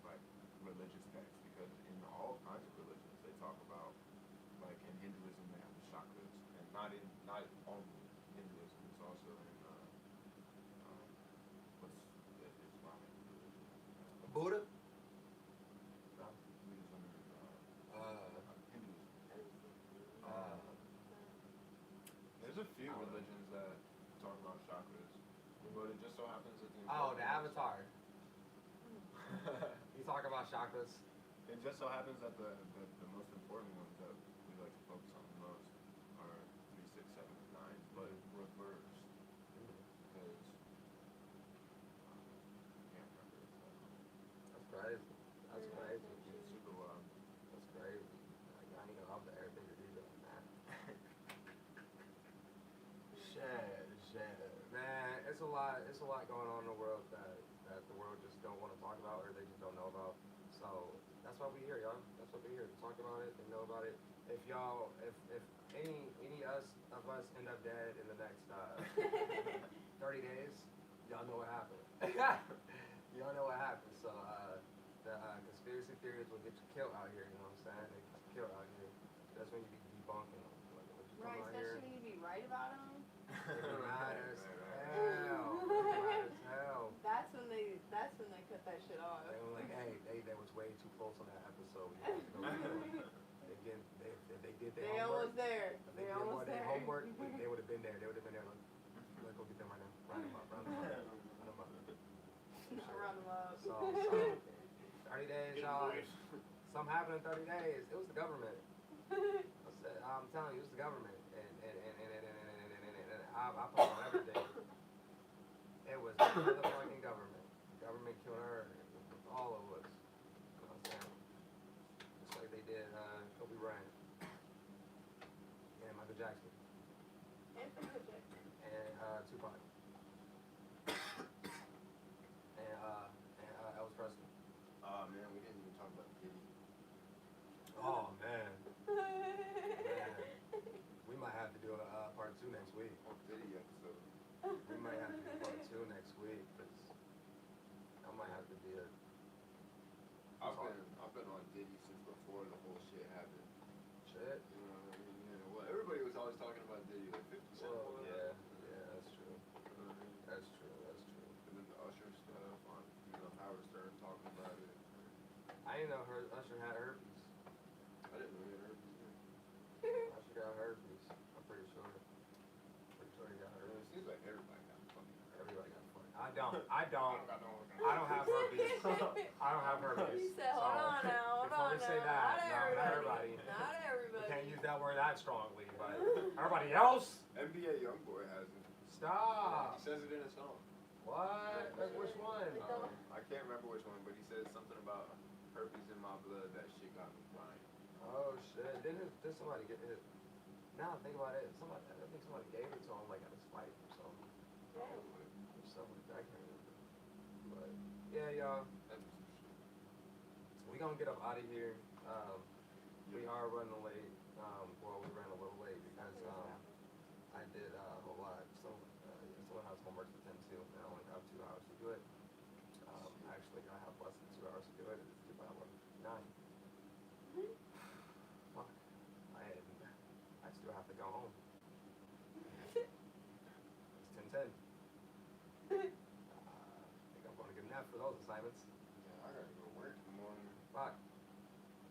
like religious texts, because in all kinds of religions they talk about, like in Hinduism they have the chakras, and not only Hinduism, it's also in what's the Islamic religion? Buddha? Buddhism and Hinduism. There's a few religions that talk about chakras, but it just so happens that the Oh, the important ones- Avatar. You talk about chakras. It just so happens that the most important ones that we like to focus on the most are 3, 6, 7, and 9, but reversed, because I can't remember exactly. That's crazy. That's crazy. It's super wild. That's crazy. Like, I ain't know how the everything to do that, man. Shit. Man, it's a lot going on in the world that the world just don't want to talk about, or they just don't know about. So that's why we here, y'all. That's what we're here to talk about it and know about it. If any of us end up dead in the next 30 days, y'all know what happened. Y'all know what happened. So the conspiracy theories will get you killed out here. You know what I'm saying? They get you killed out here. That's when you be debunking them. Like, what you Right, come out here? especially when you be right about them. Mad as hell. Mad as hell. That's when they cut that shit off. They were like, hey, they was way too close on that episode. If they did their They homework, almost there. if they They did more almost of their there. homework, they would have been there. They would have been there like go get them right now. Round them up. Round them up. So 30 30 days, y'all. Something happened in 30 days. It was the government. I'm telling you, it was the government. And I put on everything. It was the motherfucking government. The government killed her. All of us. You know what I'm saying? Just like they did Kobe Bryant. And Michael Jackson. And And Tupac. And Elvis Presley. Oh man, we didn't even talk about Diddy. Oh man. Man. We might have to do a part 2 next week. Oh, Diddy episode. We might have to do part 2 next week because I might have to be a. I've been on Diddy since before the whole shit happened. Shit. You know what I mean? Yeah, well, everybody was always talking about Diddy, like 50 Cent. Well, yeah, that's true. You know what I mean? That's true. That's true. And then the Usher stuff on, Howard Stern talking about it. I didn't know Usher had herpes. I didn't know he had herpes. Usher got herpes. I'm pretty sure. Pretty sure he got It herpes. seems like everybody got fucking herpes. Everybody got fucked. I don't. got no I don't have herpes. I don't have herpes. He said, hold So, on now, hold before on we say now. that, Not no, not everybody. everybody. Not We everybody. can't use that word that strongly, but everybody else, NBA Youngboy has it. stop. He says it in a song. What? Like which one? I can't remember which one, but he says something about herpes in my blood. That shit got me crying. Oh shit! Did somebody get hit? Now I think about it. I think somebody gave it to him like at a spite or something. Probably. Or something like that. I can't remember. But yeah, y'all. That'd be some shit. We gonna get up out of here. We are running late. Well, we ran a little late because I did a whole lot. Someone has homework to attend to, and I only have 2 hours to do it. Actually, I have less than 2 hours to do it. It's due by 9. Fuck. I still have to go home. It's 10:10. I think I'm gonna get a nap for those assignments. Yeah, I gotta go to work in the morning. Fuck.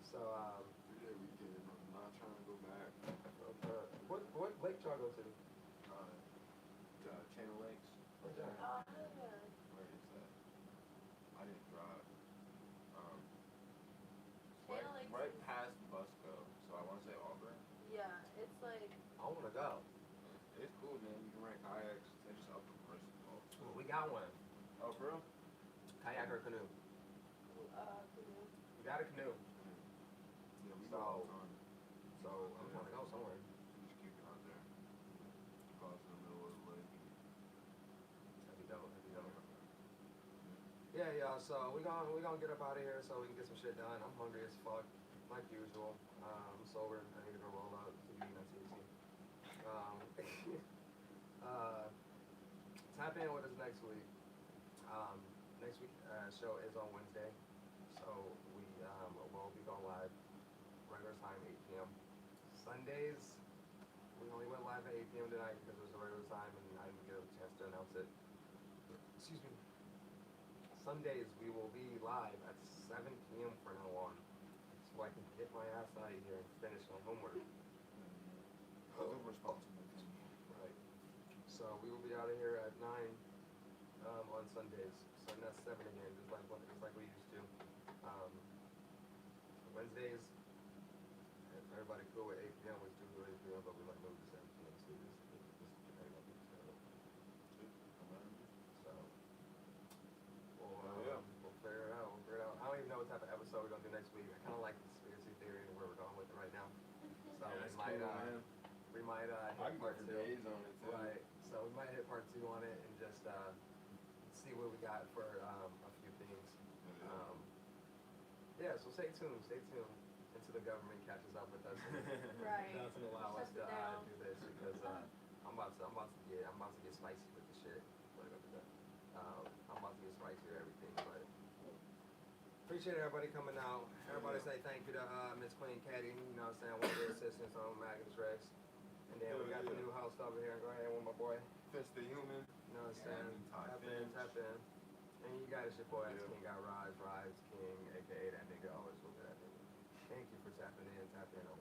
So, 3-day weekend. I'm not trying to go back. what lake y'all go to? Channel Lakes. Where's that? Oh, yeah. Where is that? I didn't drive. Channel Lakes Right is- past Busco. So I want to say Auburn. Yeah, it's like, I wanna go. It's cool, man. You can rent kayaks. They just up the price. Well, we got one. Oh, for real? Kayak or canoe? canoe. We got a canoe. Yeah, we So- go all the time. So I'm trying to go somewhere. We just keep it out there. Cross in the middle of the lake. That'd be dope. Yeah. So we gonna get up out of here so we can get some shit done. I'm hungry as fuck, like usual. I'm sober. I need to go roll out to be on THC. Tap in with us next week. Next week show is on Wednesday, so we will be going live regular time 8 p.m. Sundays we only went live at 8 p.m. tonight because it was the regular time and I didn't get a chance to announce it. Excuse me. Sundays we will be live at 7 p.m. from now on, so I can get my ass out of here and finish my homework. Right. So we will be out of here at 9 on Sundays. So that's 7 again, just like we used to. Wednesdays, if everybody cool with 8 p.m. we do 8 p.m. but we might move to 7 p.m. too. Just depending on people's schedule. So we'll figure it out. I don't even know what type of episode we're gonna do next week. I kind of like the conspiracy theory and where we're going with it right now. So we might I hit can go part for 2. days on it too. Right. So we might hit part 2 on it and just see what we got for a few things. Yeah. So stay tuned. Until the government catches up with us. Right. Doesn't allow us Shut to it down. do this because I'm about to get spicy with the shit. I'm about to get spicy with everything, but appreciate everybody coming out. Everybody say thank you to Miss Queen Caddy, you know what I'm saying, one of the assistants on Magnus Rex. And then we got the new host over here. Go ahead with my boy. Fist the Human. You know what I'm saying? Tap in. And you got your boy, King got Rise King, aka that nigga always look at that nigga. Thank you for tapping in on